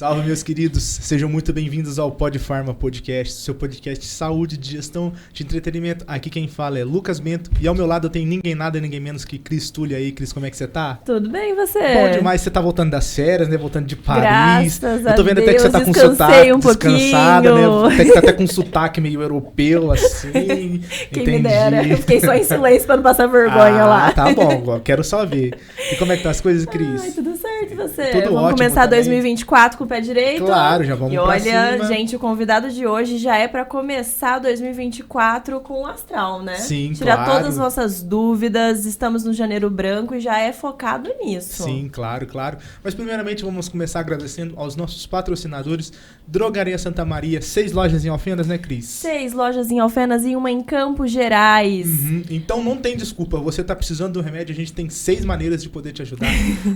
Salve, meus queridos, sejam muito bem-vindos ao Podfarma Podcast, seu podcast de saúde, de gestão, de entretenimento. Aqui quem fala é Lucas Bento e ao meu lado eu tenho ninguém nada, ninguém menos que Cris Tulli aí. Cris, como é que você tá? Tudo bem, você? Bom demais, você tá voltando das férias, né? Voltando de Paris. Graças eu tô vendo a até que você tá com descansei sotaque, descansada, né? Até que tá até com um sotaque meio europeu, assim. Quem entendi. me dera, eu fiquei só em silêncio pra não passar vergonha lá. Tá bom, quero só ver. E como é que tá as coisas, Cris? Ai, tudo certo, e você? Tudo Vamos ótimo começar também. 2024 com o pé direito? Claro, já vamos pra cima. E olha, gente, o convidado de hoje já é pra começar 2024 com o astral, né? Sim, Tirar claro. todas as nossas dúvidas, estamos no Janeiro Branco e já é focado nisso. Sim, claro. Mas primeiramente vamos começar agradecendo aos nossos patrocinadores, Drogaria Santa Maria, 6 lojas em Alfenas, né, Cris? 6 lojas em Alfenas e uma em Campos Gerais. Então não tem desculpa, você tá precisando do remédio, a gente tem 6 maneiras de poder te ajudar.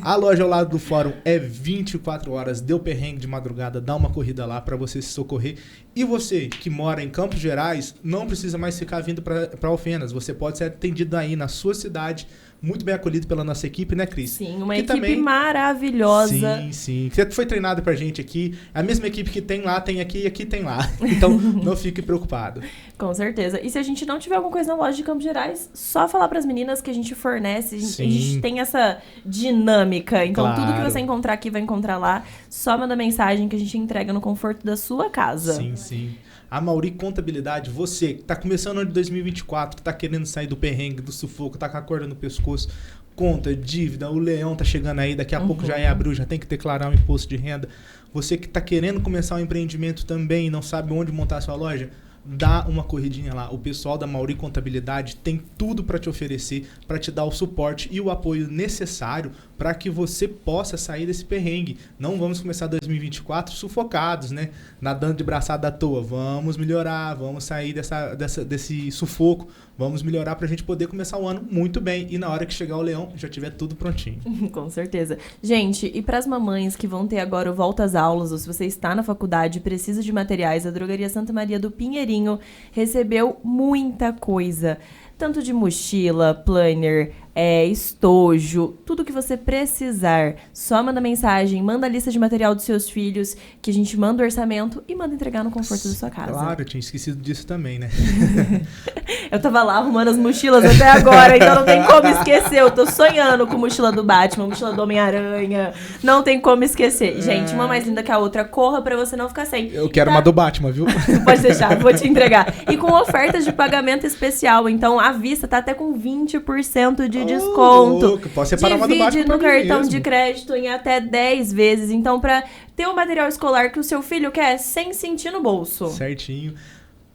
A loja ao lado do fórum é 24 horas, deu perrengue de madrugada, dá uma corrida lá pra você se socorrer. E você que mora em Campos Gerais, não precisa mais ficar vindo pra Alfenas, você pode ser atendido aí na sua cidade, muito bem acolhido pela nossa equipe, né, Cris? Sim, uma que equipe também... maravilhosa. Sim. Você foi treinado pra gente aqui. A mesma equipe que tem lá, tem aqui e aqui tem lá. Então, não fique preocupado. Com certeza. E se a gente não tiver alguma coisa na loja de Campos Gerais, só falar pras meninas que a gente fornece. Sim. A gente tem essa dinâmica. Então, Claro. tudo que você encontrar aqui, vai encontrar lá. Só manda mensagem que a gente entrega no conforto da sua casa. Sim. A Mauri Contabilidade, você que tá começando o ano de 2024, que tá querendo sair do perrengue, do sufoco, tá com a corda no pescoço, conta, dívida, o leão tá chegando aí, daqui a pouco já é abril, já tem que declarar um imposto de renda. Você que tá querendo começar um empreendimento também e não sabe onde montar a sua loja, dá uma corridinha lá. O pessoal da Mauri Contabilidade tem tudo para te oferecer, para te dar o suporte e o apoio necessário para que você possa sair desse perrengue. Não vamos começar 2024 sufocados, né? Nadando de braçada à toa. Vamos melhorar, vamos sair desse sufoco, vamos melhorar para a gente poder começar o ano muito bem e na hora que chegar o leão já tiver tudo prontinho. Com certeza. Gente, e para as mamães que vão ter agora o volta às aulas, ou se você está na faculdade e precisa de materiais, a Drogaria Santa Maria do Pinheirinho recebeu muita coisa. Tanto de mochila, planner, estojo, tudo que você precisar. Só manda mensagem, manda a lista de material dos seus filhos, que a gente manda o orçamento e manda entregar no conforto da sua casa. Claro, eu tinha esquecido disso também, né? Eu tava lá arrumando as mochilas até agora, então não tem como esquecer. Eu tô sonhando com mochila do Batman, mochila do Homem-Aranha. Não tem como esquecer. Gente, uma mais linda que a outra. Corra pra você não ficar sem. Eu quero uma do Batman, viu? Pode deixar, vou te entregar. E com ofertas de pagamento especial. Então, à vista tá até com 20% de desconto. Louco, posso separar uma do Batman Divide no pra mim cartão mesmo. de crédito em até 10 vezes. Então, pra ter o material escolar que o seu filho quer sem sentir no bolso. Certinho.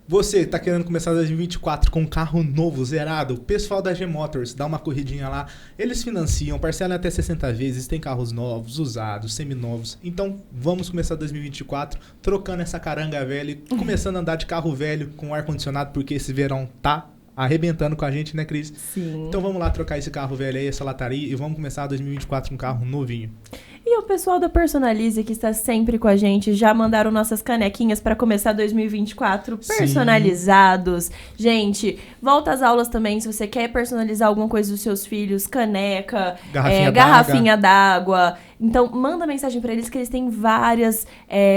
Você tá querendo começar 2024 com um carro novo, zerado? O pessoal da G-Motors, dá uma corridinha lá. Eles financiam, parcelam até 60 vezes, tem carros novos, usados, seminovos. Então, vamos começar 2024 trocando essa caranga velha e começando a andar de carro velho com ar-condicionado, porque esse verão tá arrebentando com a gente, né, Cris? Sim. Então vamos lá trocar esse carro velho aí, essa lataria, e vamos começar 2024 com um carro novinho. E o pessoal da Personalize, que está sempre com a gente, já mandaram nossas canequinhas para começar 2024 personalizados. Gente, volta às aulas também, se você quer personalizar alguma coisa dos seus filhos, caneca, garrafinha d'água. Então, manda mensagem para eles que eles têm várias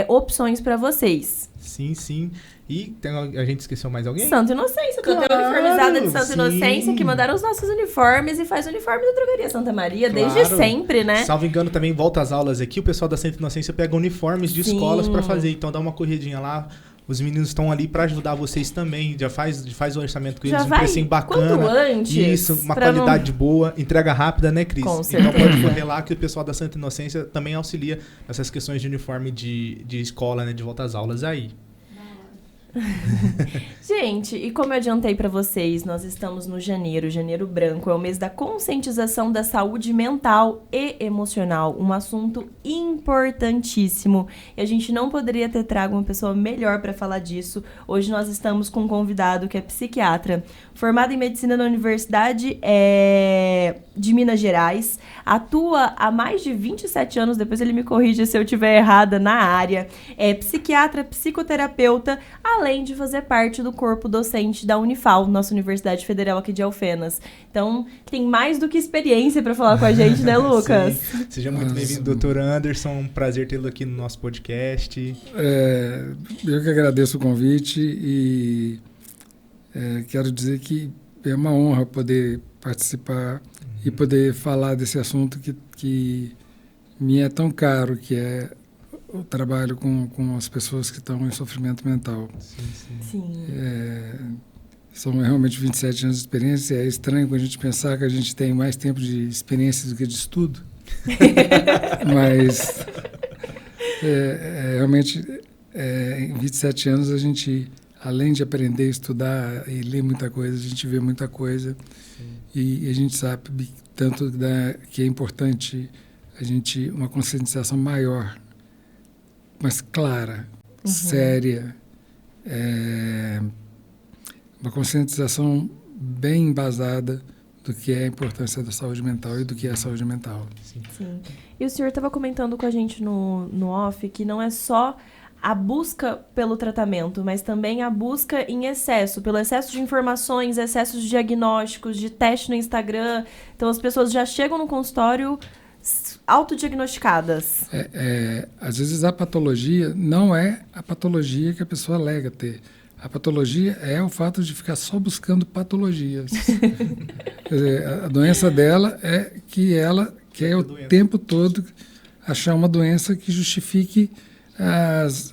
opções para vocês. Sim. E a gente esqueceu mais alguém? Santa Inocência, Claro, toda uniformizada de Santa sim. Inocência, que mandaram os nossos uniformes e faz o uniforme da Drogaria Santa Maria Claro. desde sempre, né? Salvo engano, também volta às aulas aqui, o pessoal da Santa Inocência pega uniformes de Sim. escolas pra fazer, então dá uma corridinha lá. Os meninos estão ali pra ajudar vocês também, já faz o orçamento com eles, um precinho bacana. Quanto antes. Isso, uma qualidade boa, entrega rápida, né, Cris? Com Então certeza. pode correr lá que o pessoal da Santa Inocência também auxilia nessas questões de uniforme de escola, né, de volta às aulas aí. Gente, e como eu adiantei pra vocês, nós estamos no Janeiro Branco, é o mês da conscientização da saúde mental e emocional, um assunto importantíssimo, e a gente não poderia ter trago uma pessoa melhor pra falar disso. Hoje nós estamos com um convidado que é psiquiatra, formado em medicina na Universidade de Minas Gerais, atua há mais de 27 anos, depois ele me corrige se eu estiver errada na área, é psiquiatra, psicoterapeuta, além além de fazer parte do corpo docente da Unifal, nossa Universidade Federal aqui de Alfenas. Então, tem mais do que experiência para falar com a gente, né, Lucas? Sim. Seja muito bem-vindo, doutor Anderson. Um prazer tê-lo aqui no nosso podcast. Eu que agradeço o convite e quero dizer que é uma honra poder participar e poder falar desse assunto que me é tão caro, que é o trabalho com as pessoas que estão em sofrimento mental. Sim. São realmente 27 anos de experiência. É estranho quando a gente pensar que a gente tem mais tempo de experiência do que de estudo. Mas realmente em 27 anos a gente, além de aprender, estudar e ler muita coisa, a gente vê muita coisa. E a gente sabe tanto que é importante a gente uma conscientização maior, mas clara, séria, uma conscientização bem embasada do que é a importância da saúde mental e do que é a saúde mental. Sim. E o senhor estava comentando com a gente no off que não é só a busca pelo tratamento, mas também a busca em excesso, pelo excesso de informações, excesso de diagnósticos, de teste no Instagram. Então as pessoas já chegam no consultório autodiagnosticadas. Às vezes a patologia não é a patologia que a pessoa alega ter. A patologia é o fato de ficar só buscando patologias. Quer dizer, a doença dela é que ela quer o tempo todo achar uma doença que justifique as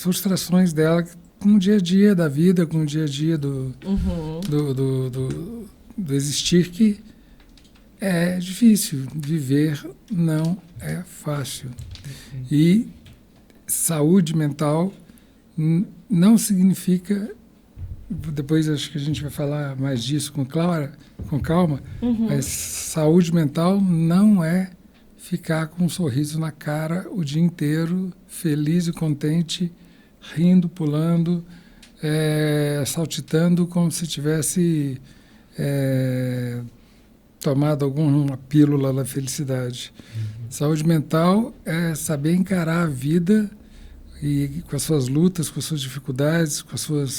frustrações dela com o dia a dia da vida, com o dia a dia do existir, que é difícil. Viver não é fácil. E saúde mental não significa, depois acho que a gente vai falar mais disso com calma, mas saúde mental não é ficar com um sorriso na cara o dia inteiro, feliz e contente, rindo, pulando, saltitando como se tivesse tomado alguma pílula da felicidade. Saúde mental é saber encarar a vida e com as suas lutas, com as suas dificuldades, com os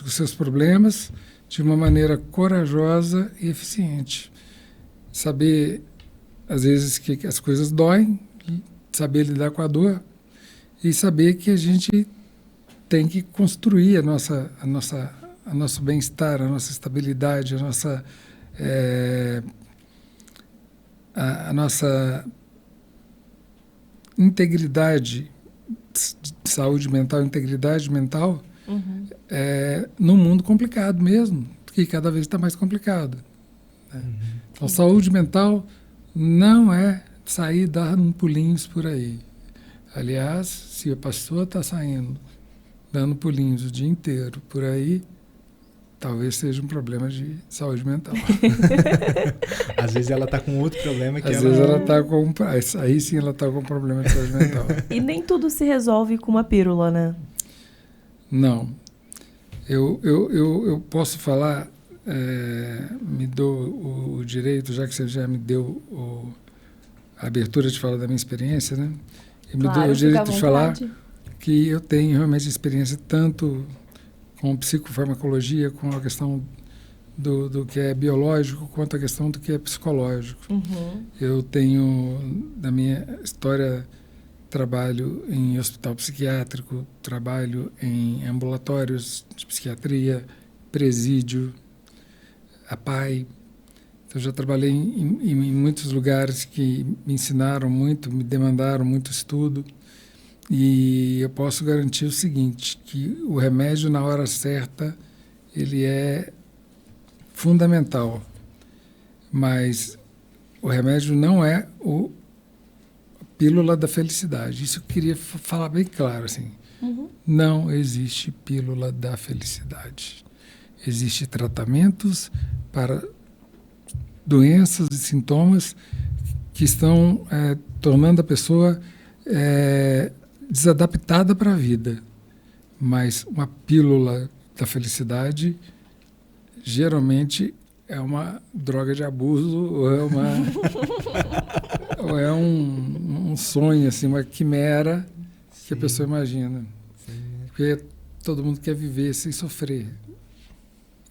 seus problemas, de uma maneira corajosa e eficiente. Saber, às vezes, que as coisas doem, saber lidar com a dor e saber que a gente tem que construir o nosso bem-estar, a nossa estabilidade, a nossa integridade de saúde mental, integridade mental, num mundo complicado mesmo, que cada vez está mais complicado. Né? Então, saúde mental não é sair dando pulinhos por aí. Aliás, se a pessoa está saindo dando pulinhos o dia inteiro por aí, talvez seja um problema de saúde mental. Às vezes ela está com outro problema que Às vezes ela está com... Aí sim ela está com um problema de saúde mental. E nem tudo se resolve com uma pílula, né? Não. Eu posso falar, me dou o direito, já que você já me deu a abertura de falar da minha experiência, né? E me dou o direito de falar que eu tenho realmente experiência tanto com psicofarmacologia, com a questão do que é biológico, quanto a questão do que é psicológico. Eu tenho, na minha história, trabalho em hospital psiquiátrico, trabalho em ambulatórios de psiquiatria, presídio, APAI. Então, já trabalhei em muitos lugares que me ensinaram muito, me demandaram muito estudo. E eu posso garantir o seguinte, que o remédio na hora certa, ele é fundamental, mas o remédio não é a pílula da felicidade. Isso eu queria falar bem claro, assim. Não existe pílula da felicidade. Existem tratamentos para doenças e sintomas que estão tornando a pessoa desadaptada para a vida, mas uma pílula da felicidade geralmente é uma droga de abuso ou é um sonho, assim, uma quimera que a pessoa imagina. Sim. Porque todo mundo quer viver sem sofrer.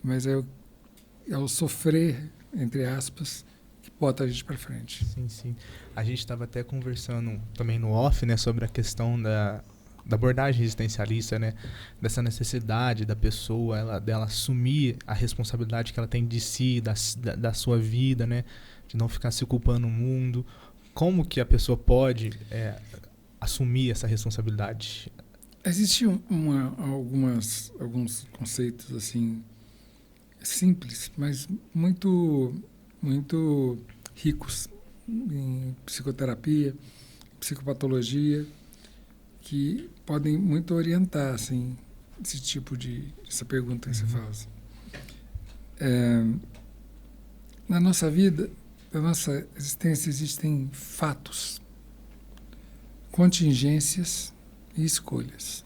Mas é o sofrer, entre aspas, que bota a gente para frente. Sim, sim. A gente estava até conversando também no off, né, sobre a questão da abordagem existencialista, né, dessa necessidade da pessoa, dela assumir a responsabilidade que ela tem de si, da sua vida, né, de não ficar se culpando o mundo. Como que a pessoa pode assumir essa responsabilidade? Existem alguns conceitos assim simples, mas muito ricos em psicoterapia, psicopatologia, que podem muito orientar assim esse tipo essa pergunta que você faz. Na nossa vida, na nossa existência, existem fatos, contingências e escolhas.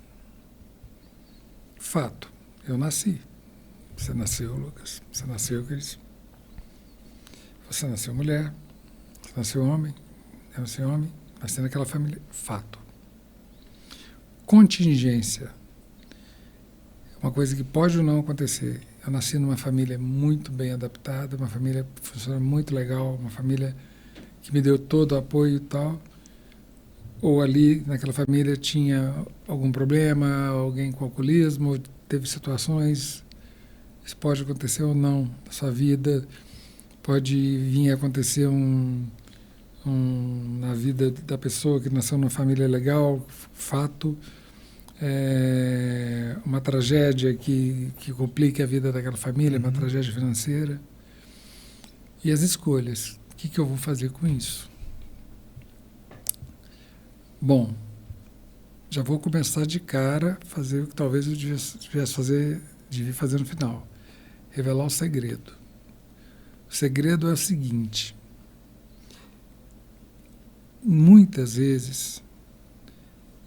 Fato: eu nasci. Você nasceu, Lucas. Você nasceu, Cris. Você nasceu mulher. Você nasceu homem. Eu nasci homem. Nasci naquela família. Fato. Contingência: uma coisa que pode ou não acontecer. Eu nasci numa família muito bem adaptada, uma família que funciona muito legal, uma família que me deu todo o apoio e tal. Ou ali, naquela família, tinha algum problema, alguém com alcoolismo, teve situações. Isso pode acontecer ou não na sua vida. Pode vir a acontecer na vida da pessoa que nasceu numa família legal, fato. Uma tragédia que complica a vida daquela família, uma tragédia financeira. E as escolhas. O que eu vou fazer com isso? Bom, já vou começar de cara a fazer o que talvez eu devia fazer no final. Revelar o segredo. O segredo é o seguinte: muitas vezes,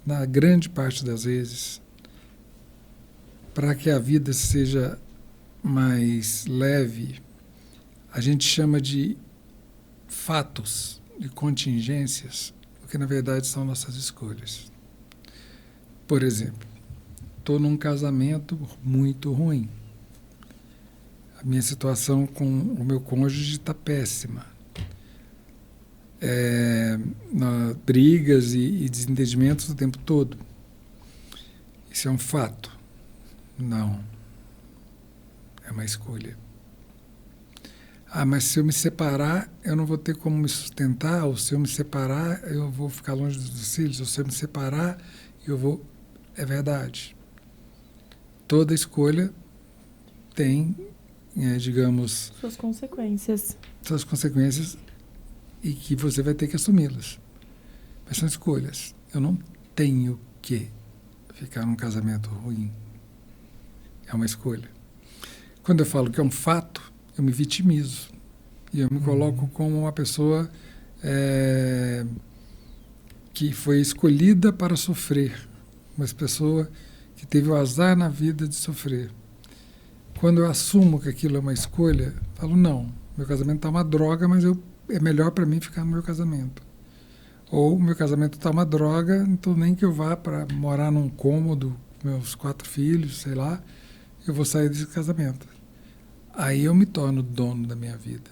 na grande parte das vezes, para que a vida seja mais leve, a gente chama de fatos, de contingências, que na verdade são nossas escolhas. Por exemplo, estou num casamento muito ruim. A minha situação com o meu cônjuge está péssima. Brigas e desentendimentos o tempo todo. Isso é um fato? Não. É uma escolha. Mas se eu me separar, eu não vou ter como me sustentar, ou se eu me separar, eu vou ficar longe dos filhos, ou se eu me separar, eu vou... É verdade. Toda escolha tem, digamos... Suas consequências. Suas consequências, e que você vai ter que assumi-las. Mas são escolhas. Eu não tenho que ficar num casamento ruim. É uma escolha. Quando eu falo que é um fato, eu me vitimizo. E eu me coloco como uma pessoa que foi escolhida para sofrer. Uma pessoa que teve o azar na vida de sofrer. Quando eu assumo que aquilo é uma escolha, falo, não, meu casamento está uma droga, mas é melhor para mim ficar no meu casamento. Ou meu casamento está uma droga, então nem que eu vá para morar num cômodo com meus 4 filhos, sei lá, eu vou sair desse casamento. Aí eu me torno dono da minha vida.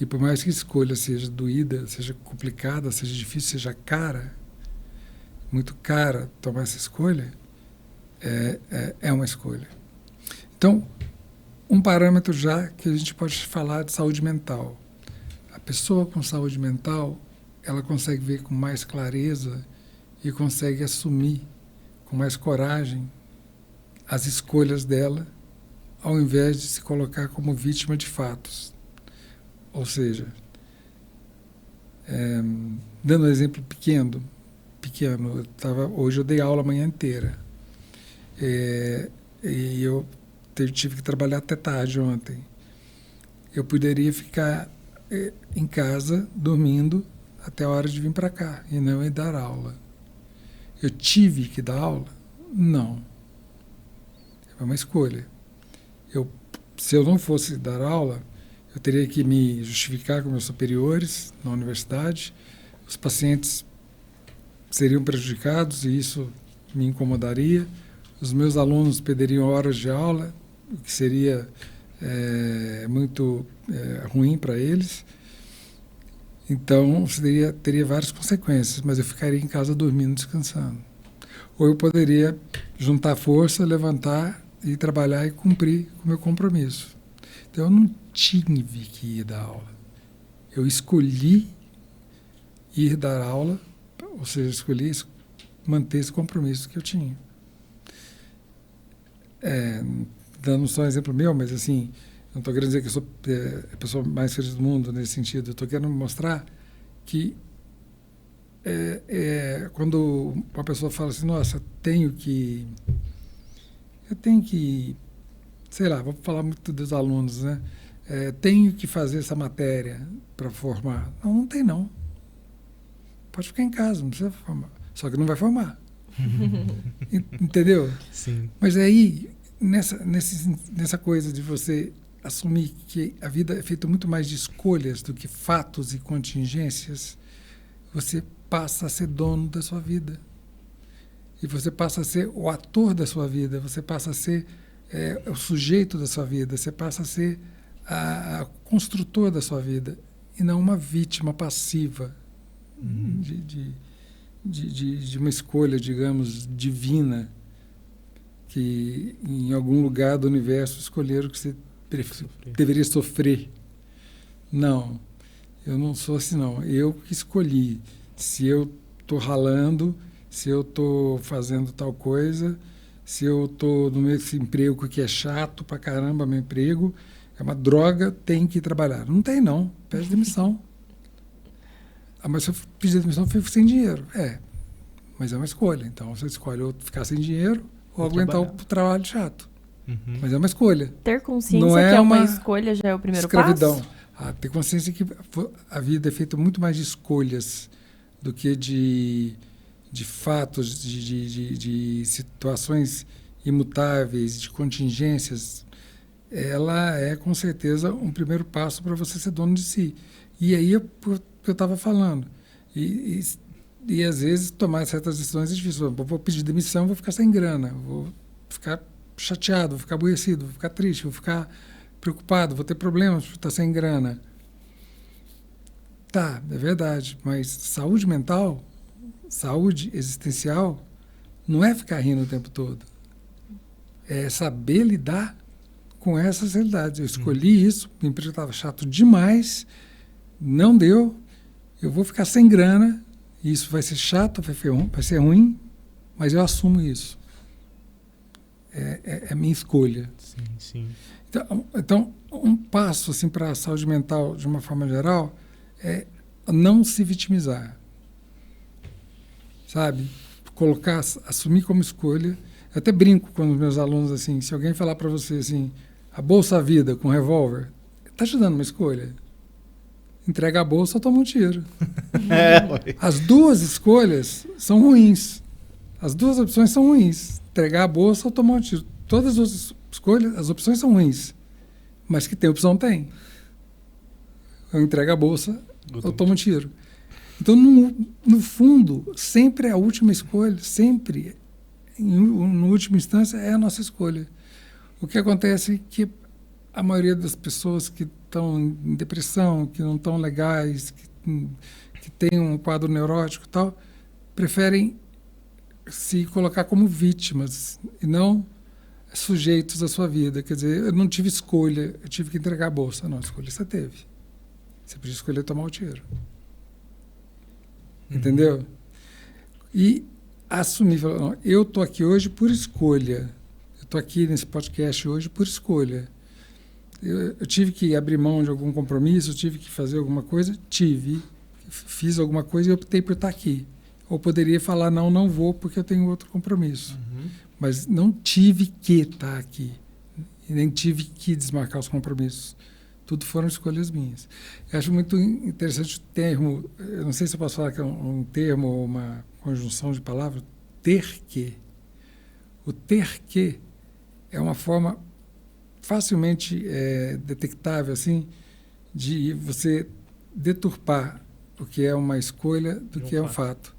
E por mais que a escolha seja doída, seja complicada, seja difícil, seja cara, muito cara tomar essa escolha, é uma escolha. Então, um parâmetro já que a gente pode falar de saúde mental. A pessoa com saúde mental, ela consegue ver com mais clareza e consegue assumir com mais coragem as escolhas dela, ao invés de se colocar como vítima de fatos. Ou seja, dando um exemplo pequeno, hoje eu dei aula a manhã inteira. E eu tive que trabalhar até tarde ontem. Eu poderia ficar em casa, dormindo, até a hora de vir para cá, e não ir dar aula. Eu tive que dar aula? Não. É uma escolha. Se eu não fosse dar aula, eu teria que me justificar com meus superiores na universidade. Os pacientes seriam prejudicados e isso me incomodaria. Os meus alunos perderiam horas de aula, o que seria muito ruim para eles. Então, teria várias consequências, mas eu ficaria em casa dormindo, descansando. Ou eu poderia juntar força, levantar e trabalhar e cumprir o meu compromisso. Então, eu não tive que ir dar aula. Eu escolhi ir dar aula, ou seja, escolhi manter esse compromisso que eu tinha. Dando só um exemplo meu, mas assim, não estou querendo dizer que eu sou a pessoa mais feliz do mundo nesse sentido. Eu estou querendo mostrar que quando uma pessoa fala assim, nossa, eu tenho que, sei lá, vou falar muito dos alunos, né? Tenho que fazer essa matéria para formar. Não tem não. Pode ficar em casa, não precisa formar. Só que não vai formar. Entendeu? Sim. Mas aí, nessa coisa de você assumir que a vida é feita muito mais de escolhas do que fatos e contingências, você passa a ser dono da sua vida. E você passa a ser o ator da sua vida, você passa a ser o sujeito da sua vida, você passa a ser a construtor da sua vida, e não uma vítima passiva de uma escolha, digamos, divina, que em algum lugar do universo escolheram que você deveria sofrer. Não, eu não sou assim, não. Eu que escolhi. Se eu estou ralando, se eu estou fazendo tal coisa, se eu estou no meu emprego que é chato pra caramba, meu emprego, é uma droga, tem que ir trabalhar. Não tem, não. Pede demissão. Mas se eu pedir demissão, eu fico sem dinheiro. Mas é uma escolha. Então, você escolhe ou ficar sem dinheiro ou aguentar o trabalho chato. Uhum. Mas é uma escolha. Ter consciência não que é uma escolha já é o primeiro escravidão. passo? Ter consciência que a vida é feita muito mais de escolhas do que de fatos, de situações imutáveis, de contingências. Ela é, com certeza, um primeiro passo para você ser dono de si. E aí, eu estava falando. E, às vezes, tomar certas decisões é difícil. Vou pedir demissão, vou ficar sem grana, vou ficar chateado, vou ficar aborrecido, vou ficar triste, vou ficar preocupado, vou ter problemas por estar sem grana. Tá, é verdade, mas saúde mental, saúde existencial, não é ficar rindo o tempo todo. É saber lidar com essas realidades. Eu escolhi isso, meu emprego estava chato demais, não deu, eu vou ficar sem grana, isso vai ser chato, vai ser ruim, mas eu assumo isso. É a minha escolha. Sim, sim. Então, um passo assim, para a saúde mental, de uma forma geral, é não se vitimizar. Sabe? Assumir como escolha. Eu até brinco com os meus alunos assim, se alguém falar para você assim, a bolsa vida com revólver, está te dando uma escolha. Entrega a bolsa ou toma um tiro. As duas escolhas são ruins. As duas opções são ruins. Entregar a bolsa ou tomar um tiro. Todas as escolhas, as opções são ruins. Mas que tem opção, tem. Eu entrego a bolsa ou tomo um tiro. Então, no fundo, sempre a última escolha, sempre, na última instância, é a nossa escolha. O que acontece é que a maioria das pessoas que estão em depressão, que não estão legais, que têm um quadro neurótico e tal, preferem se colocar como vítimas e não sujeitos à sua vida. Quer dizer, eu não tive escolha, eu tive que entregar a bolsa. Não, a escolha você teve. Você podia escolher tomar o tiro. Entendeu? E assumir, falar, não, eu estou aqui hoje por escolha. Eu estou aqui nesse podcast hoje por escolha. Eu tive que abrir mão de algum compromisso, eu tive que fazer alguma coisa, fiz alguma coisa e optei por estar aqui. Ou poderia falar, não vou porque eu tenho outro compromisso. Uhum. Mas não tive que estar aqui. E nem tive que desmarcar os compromissos. Tudo foram escolhas minhas. Eu acho muito interessante o termo, eu não sei se eu posso falar que é um termo ou uma conjunção de palavras, ter que. O ter que é uma forma facilmente detectável, assim, de você deturpar o que é uma escolha do que é um fato.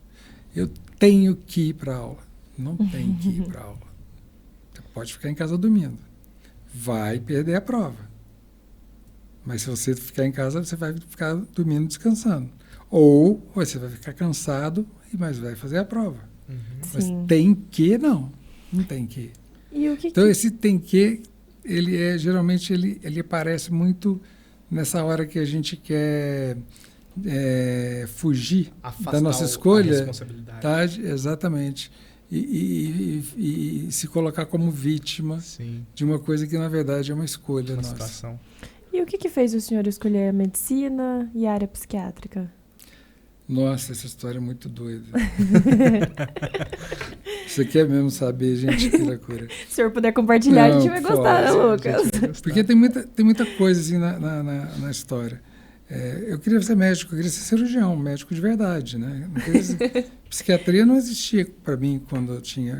Eu tenho que ir para aula. Não tem que ir para aula. Você pode ficar em casa dormindo. Vai perder a prova. Mas se você ficar em casa, você vai ficar dormindo, descansando. Ou você vai ficar cansado, mas vai fazer a prova. Mas tem que, não tem que. Então, esse tem que, geralmente, ele aparece muito nessa hora que a gente quer fugir da nossa escolha. A responsabilidade. Tá? Exatamente. E se colocar como vítima de uma coisa que, na verdade, é uma escolha nossa. Situação. E o que fez o senhor escolher a medicina e a área psiquiátrica? Nossa, essa história é muito doida. Você quer mesmo saber, gente, que loucura. Se o senhor puder compartilhar, a gente vai gostar, né, Lucas? Porque tem muita coisa assim na história. Eu queria ser médico, eu queria ser cirurgião, médico de verdade, né? Psiquiatria não existia para mim quando eu tinha,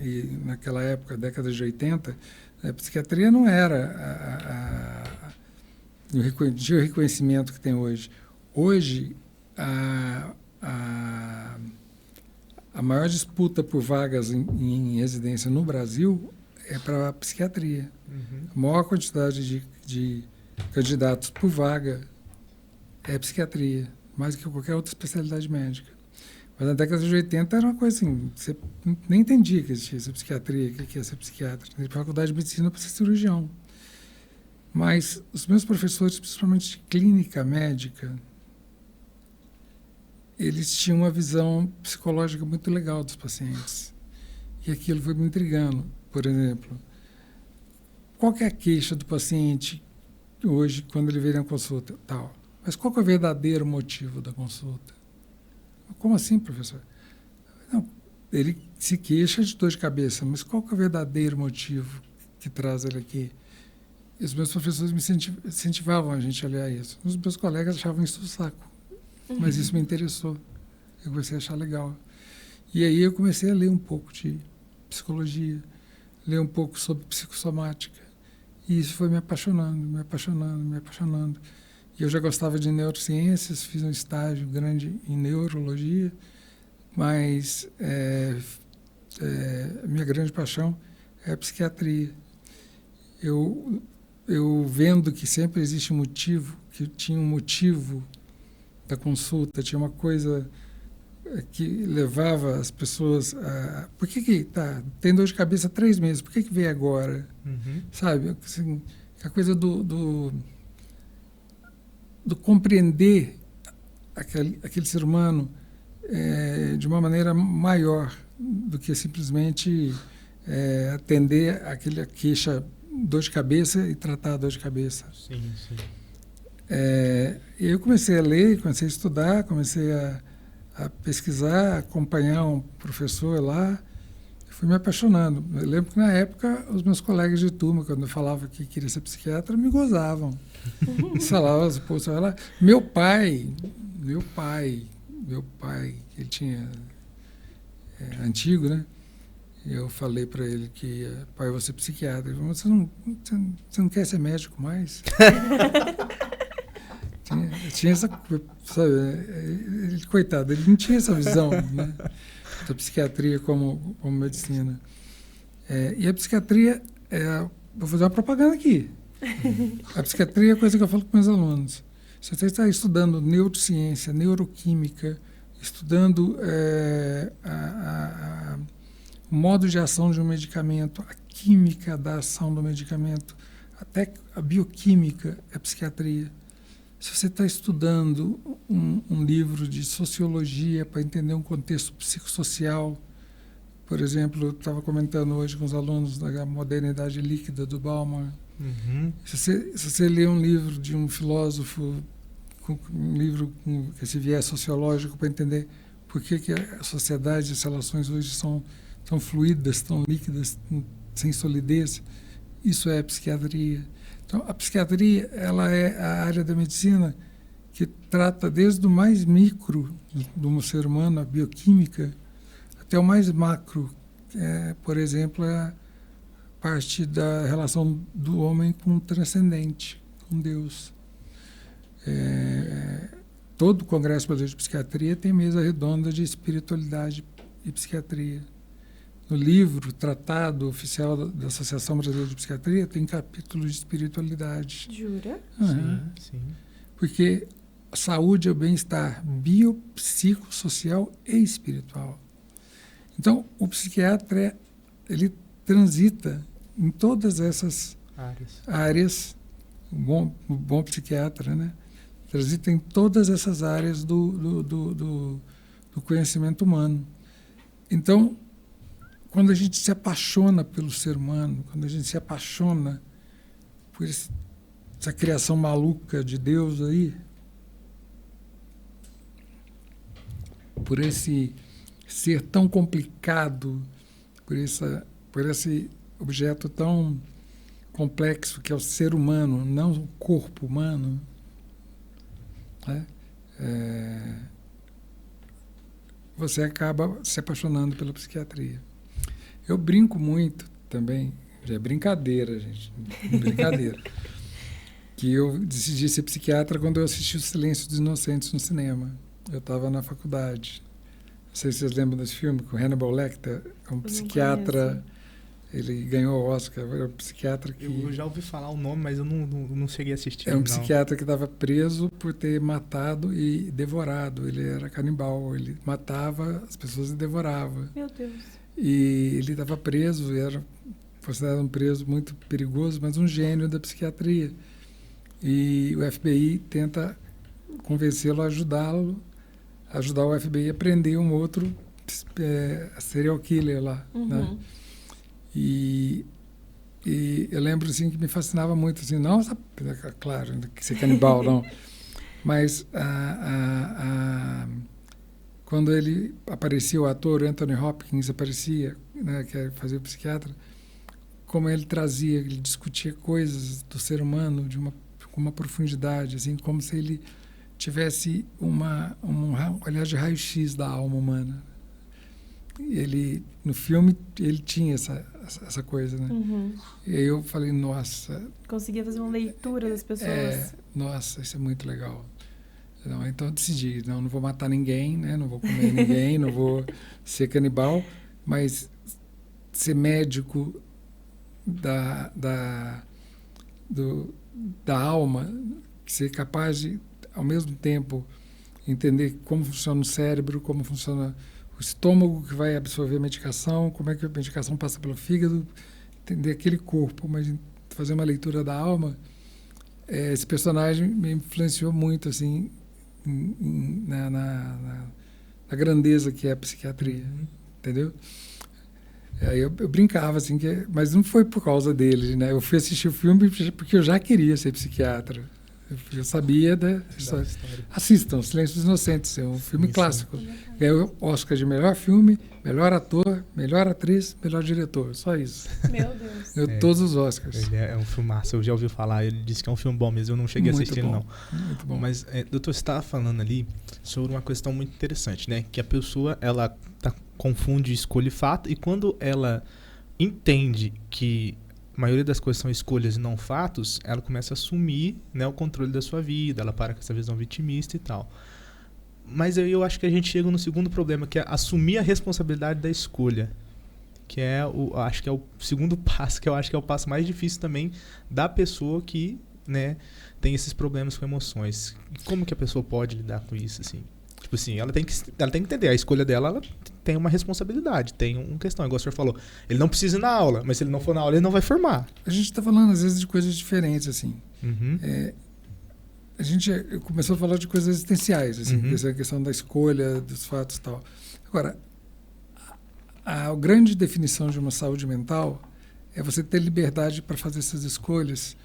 e naquela época, década de 80, a psiquiatria não era o reconhecimento que tem hoje. Hoje, a maior disputa por vagas em residência no Brasil é para a psiquiatria. A maior quantidade de candidatos por vaga é psiquiatria, mais do que qualquer outra especialidade médica. Mas na década de 80 era uma coisa assim, você nem entendia que existia essa psiquiatria, que ia ser psiquiatra. Na faculdade de medicina para ser cirurgião. Mas os meus professores, principalmente de clínica médica, eles tinham uma visão psicológica muito legal dos pacientes. E aquilo foi me intrigando. Por exemplo, qual que é a queixa do paciente hoje quando ele vem na consulta? Tal. Mas qual que é o verdadeiro motivo da consulta? Como assim, professor? Não, ele se queixa de dor de cabeça, mas qual que é o verdadeiro motivo que traz ele aqui? E os meus professores me incentivavam a gente a olhar isso. Os meus colegas achavam isso um saco. Mas isso me interessou. Eu comecei a achar legal. E aí eu comecei a ler um pouco de psicologia, ler um pouco sobre psicossomática. E isso foi me apaixonando, me apaixonando, me apaixonando. E eu já gostava de neurociências, fiz um estágio grande em neurologia, mas minha grande paixão é a psiquiatria. Eu vendo que sempre existe um motivo, que tinha um motivo da consulta, tinha uma coisa que levava as pessoas a... Por que tem dor de cabeça há 3 meses, por que veio agora? Sabe? Assim, a coisa do compreender aquele ser humano de uma maneira maior do que simplesmente atender aquela queixa, dor de cabeça e tratar a dor de cabeça. Sim. Eu comecei a ler, comecei a estudar, comecei a pesquisar, acompanhar um professor lá, fui me apaixonando. Eu lembro que na época os meus colegas de turma, quando eu falava que queria ser psiquiatra, me gozavam. Meu pai, ele tinha antigo, né? Eu falei para ele que, pai, eu vou ser psiquiatra. Ele falou, você não quer ser médico mais? tinha essa, sabe, ele, coitado, ele não tinha essa visão, né, da psiquiatria como medicina. E a psiquiatria, vou fazer uma propaganda aqui. A psiquiatria é a coisa que eu falo com meus alunos. Se você está estudando neurociência, neuroquímica, estudando o modo de ação de um medicamento, a química da ação do medicamento, até a bioquímica é psiquiatria. Se você está estudando um livro de sociologia para entender um contexto psicossocial, por exemplo, eu estava comentando hoje com os alunos da modernidade líquida do Bauman. Se você lê um livro de um filósofo, um livro com esse viés sociológico para entender por que a sociedade e as relações hoje são tão fluídas, tão líquidas, sem solidez, isso é psiquiatria. Então, a psiquiatria, ela é a área da medicina que trata desde o mais micro do ser humano, a bioquímica, até o mais macro, por exemplo, é a parte da relação do homem com o transcendente, com Deus. Todo o Congresso Brasileiro de Psiquiatria tem mesa redonda de espiritualidade e psiquiatria. No livro, tratado oficial da Associação Brasileira de Psiquiatria, tem capítulo de espiritualidade. Jura? Sim. Porque a saúde é o bem-estar biopsicossocial e espiritual. Então, o psiquiatra, ele transita em todas essas áreas. O bom psiquiatra, né? Transita em todas essas áreas do conhecimento humano. Então, quando a gente se apaixona pelo ser humano, quando a gente se apaixona por essa criação maluca de Deus aí, por esse ser tão complicado, por esse objeto tão complexo que é o ser humano, não o corpo humano, né? Você acaba se apaixonando pela psiquiatria. Eu brinco muito também, já é brincadeira, gente, brincadeira, que eu decidi ser psiquiatra quando eu assisti O Silêncio dos Inocentes no cinema. Eu estava na faculdade. Não sei se vocês lembram desse filme, com Hannibal Lecter, um psiquiatra, ele ganhou o Oscar, era um psiquiatra que... Eu já ouvi falar o nome, mas eu não cheguei a assistir. É um psiquiatra que estava preso por ter matado e devorado. Ele era canibal, ele matava as pessoas e devorava. Meu Deus. E ele estava preso, e era considerado um preso muito perigoso, mas um gênio da psiquiatria. E o FBI tenta convencê-lo a ajudar o FBI a prender um outro serial killer lá, né? E eu lembro assim que me fascinava muito, assim, não, claro, que ser canibal, não, mas quando ele aparecia, o ator Anthony Hopkins aparecia, né, que fazia o psiquiatra, como ele trazia, ele discutia coisas do ser humano com uma profundidade, assim, como se ele tivesse um olhar de raio-x da alma humana. Ele, no filme, ele tinha essa coisa, né? E aí eu falei, nossa... Conseguia fazer uma leitura das pessoas. Nossa, isso é muito legal. Não, então eu decidi, não vou matar ninguém, né? Não vou comer ninguém, não vou ser canibal, mas ser médico da alma, ser capaz de, ao mesmo tempo, entender como funciona o cérebro, como funciona o estômago que vai absorver a medicação, como é que a medicação passa pelo fígado, entender aquele corpo, mas fazer uma leitura da alma. Esse personagem me influenciou muito, assim, na grandeza que é a psiquiatria, entendeu? Aí eu brincava, assim, mas não foi por causa dele, né? Eu fui assistir o filme porque eu já queria ser psiquiatra. Eu sabia da história. Assistam, Silêncio dos Inocentes, é um filme clássico. Ganhou Oscar de melhor filme, melhor ator, melhor atriz, melhor diretor, só isso. Meu Deus. Ganhou todos os Oscars. Ele é um filmaço, eu já ouvi falar, ele disse que é um filme bom mesmo, eu não cheguei a assistir não. Muito bom. Mas, doutor, você estava falando ali sobre uma questão muito interessante, né? Que a pessoa, ela confunde escolha e fato, e quando ela entende que a maioria das coisas são escolhas e não fatos, ela começa a assumir, né, o controle da sua vida, ela para com essa visão vitimista e tal. Mas eu acho que a gente chega no segundo problema, que é assumir a responsabilidade da escolha, que acho que é o segundo passo, que eu acho que é o passo mais difícil também da pessoa que, né, tem esses problemas com emoções. Como que a pessoa pode lidar com isso, assim? Tipo assim, ela tem que entender, a escolha dela, ela tem uma responsabilidade, tem uma questão, igual o senhor falou, ele não precisa ir na aula, mas se ele não for na aula, ele não vai formar. A gente está falando, às vezes, de coisas diferentes, assim. A gente começou a falar de coisas existenciais, assim, essa questão da escolha, dos fatos e tal. Agora, a grande definição de uma saúde mental é você ter liberdade para fazer essas escolhas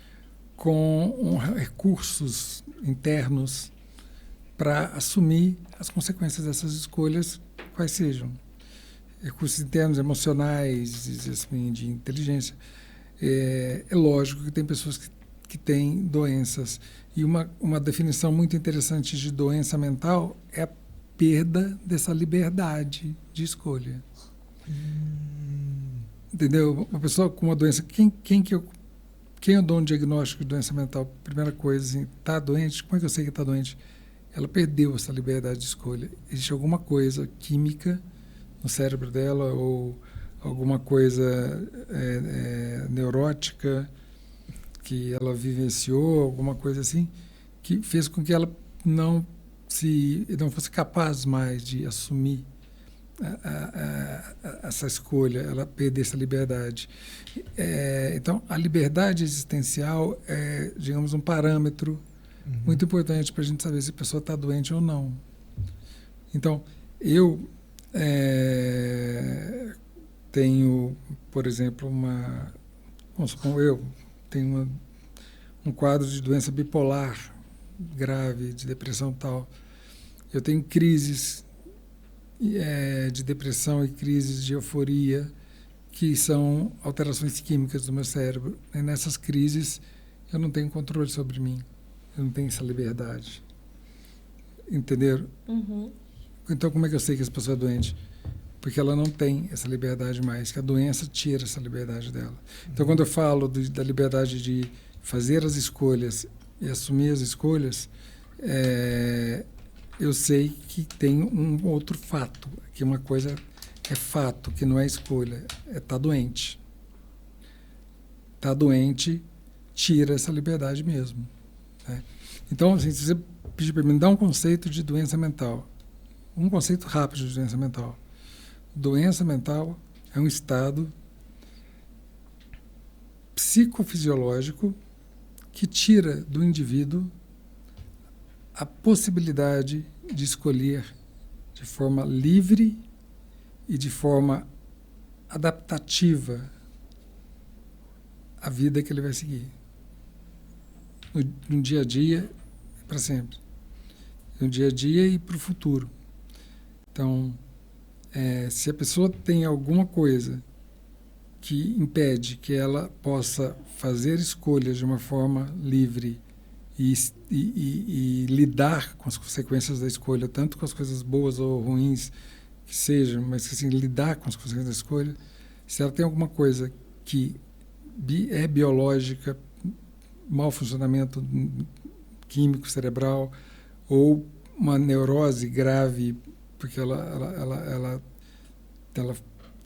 com recursos internos para assumir as consequências dessas escolhas, quais sejam. Recursos internos, emocionais, assim, de inteligência. É lógico que tem pessoas que têm doenças. E uma definição muito interessante de doença mental é a perda dessa liberdade de escolha. Entendeu? Uma pessoa com uma doença... Quem eu dou um diagnóstico de doença mental? Primeira coisa, assim, está doente? Como é que eu sei que está doente? Ela perdeu essa liberdade de escolha. Existe alguma coisa química no cérebro dela ou alguma coisa neurótica que ela vivenciou, alguma coisa assim, que fez com que ela não fosse capaz mais de assumir essa escolha, ela perdesse a liberdade. Então, a liberdade existencial é, digamos, um parâmetro muito importante para a gente saber se a pessoa está doente ou não. Então, eu tenho, por exemplo, tenho um quadro de doença bipolar grave, de depressão tal. Eu tenho crises de depressão e crises de euforia, que são alterações químicas do meu cérebro. E nessas crises, eu não tenho controle sobre mim. Eu não tenho essa liberdade. Entenderam? Uhum. Então, como é que eu sei que essa pessoa é doente? Porque ela não tem essa liberdade mais, que a doença tira essa liberdade dela. Então, quando eu falo da liberdade de fazer as escolhas e assumir as escolhas, eu sei que tem um outro fato, que uma coisa é fato, que não é escolha, tá doente. Tá doente, tira essa liberdade mesmo. Né? Então, assim, se você pedir para mim, dá um conceito de doença mental. Um conceito rápido de doença mental. Doença mental é um estado psicofisiológico que tira do indivíduo a possibilidade de escolher de forma livre e de forma adaptativa a vida que ele vai seguir. No dia a dia, para sempre. No dia a dia e para o futuro. Então, se a pessoa tem alguma coisa que impede que ela possa fazer escolhas de uma forma livre e lidar com as consequências da escolha, tanto com as coisas boas ou ruins que sejam, mas assim, lidar com as consequências da escolha, se ela tem alguma coisa que é biológica, mau funcionamento químico cerebral, ou uma neurose grave, porque ela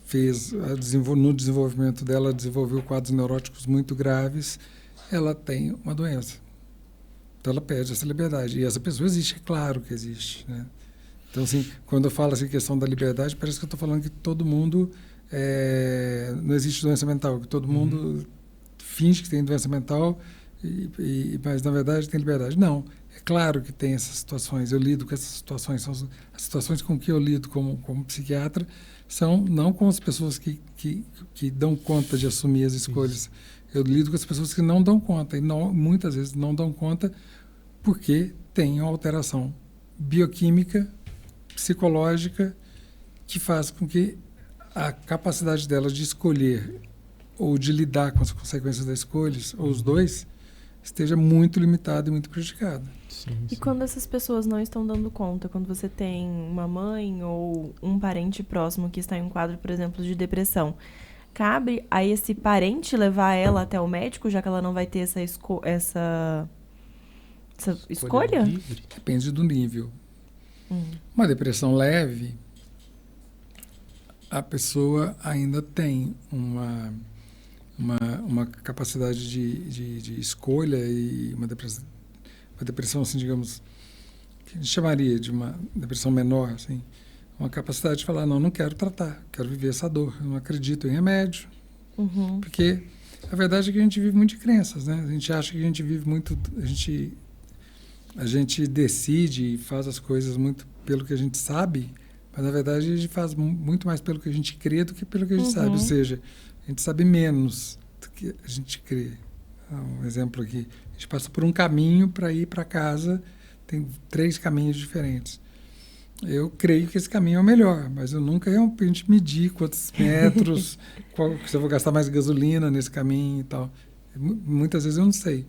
fez, no desenvolvimento dela, desenvolveu quadros neuróticos muito graves, ela tem uma doença. Então, ela perde essa liberdade. E essa pessoa existe, é claro que existe. Né? Então, assim, quando eu falo assim, questão da liberdade, parece que eu estou falando que todo mundo... não existe doença mental, que todo mundo finge que tem doença mental, mas, na verdade, tem liberdade. Não. É claro que tem essas situações. Eu lido com essas situações. São as situações com que eu lido como psiquiatra são não com as pessoas que dão conta de assumir as escolhas. Isso. Eu lido com as pessoas que não dão conta. E muitas vezes não dão conta porque tem uma alteração bioquímica, psicológica, que faz com que a capacidade delas de escolher ou de lidar com as consequências das escolhas, ou os dois, esteja muito limitada e muito prejudicada. Sim. E quando essas pessoas não estão dando conta, quando você tem uma mãe ou um parente próximo que está em um quadro, por exemplo, de depressão, cabe a esse parente levar ela até o médico, já que ela não vai ter essa escolha? Livre. Depende do nível. Uma depressão leve, a pessoa ainda tem uma capacidade de escolha e uma depressão, assim, digamos, que a gente chamaria de uma depressão menor, assim, uma capacidade de falar, não quero tratar, quero viver essa dor, eu não acredito em remédio. Porque a verdade é que a gente vive muito de crenças, né? A gente acha que a gente vive muito, a gente decide e faz as coisas muito pelo que a gente sabe, mas na verdade a gente faz muito mais pelo que a gente crê do que pelo que a gente sabe, ou seja, a gente sabe menos do que a gente crê. Um exemplo aqui, a gente passa por um caminho para ir para casa, tem 3 caminhos diferentes. Eu creio que esse caminho é o melhor, mas eu nunca realmente medi quantos metros, se eu vou gastar mais gasolina nesse caminho e tal. Muitas vezes eu não sei.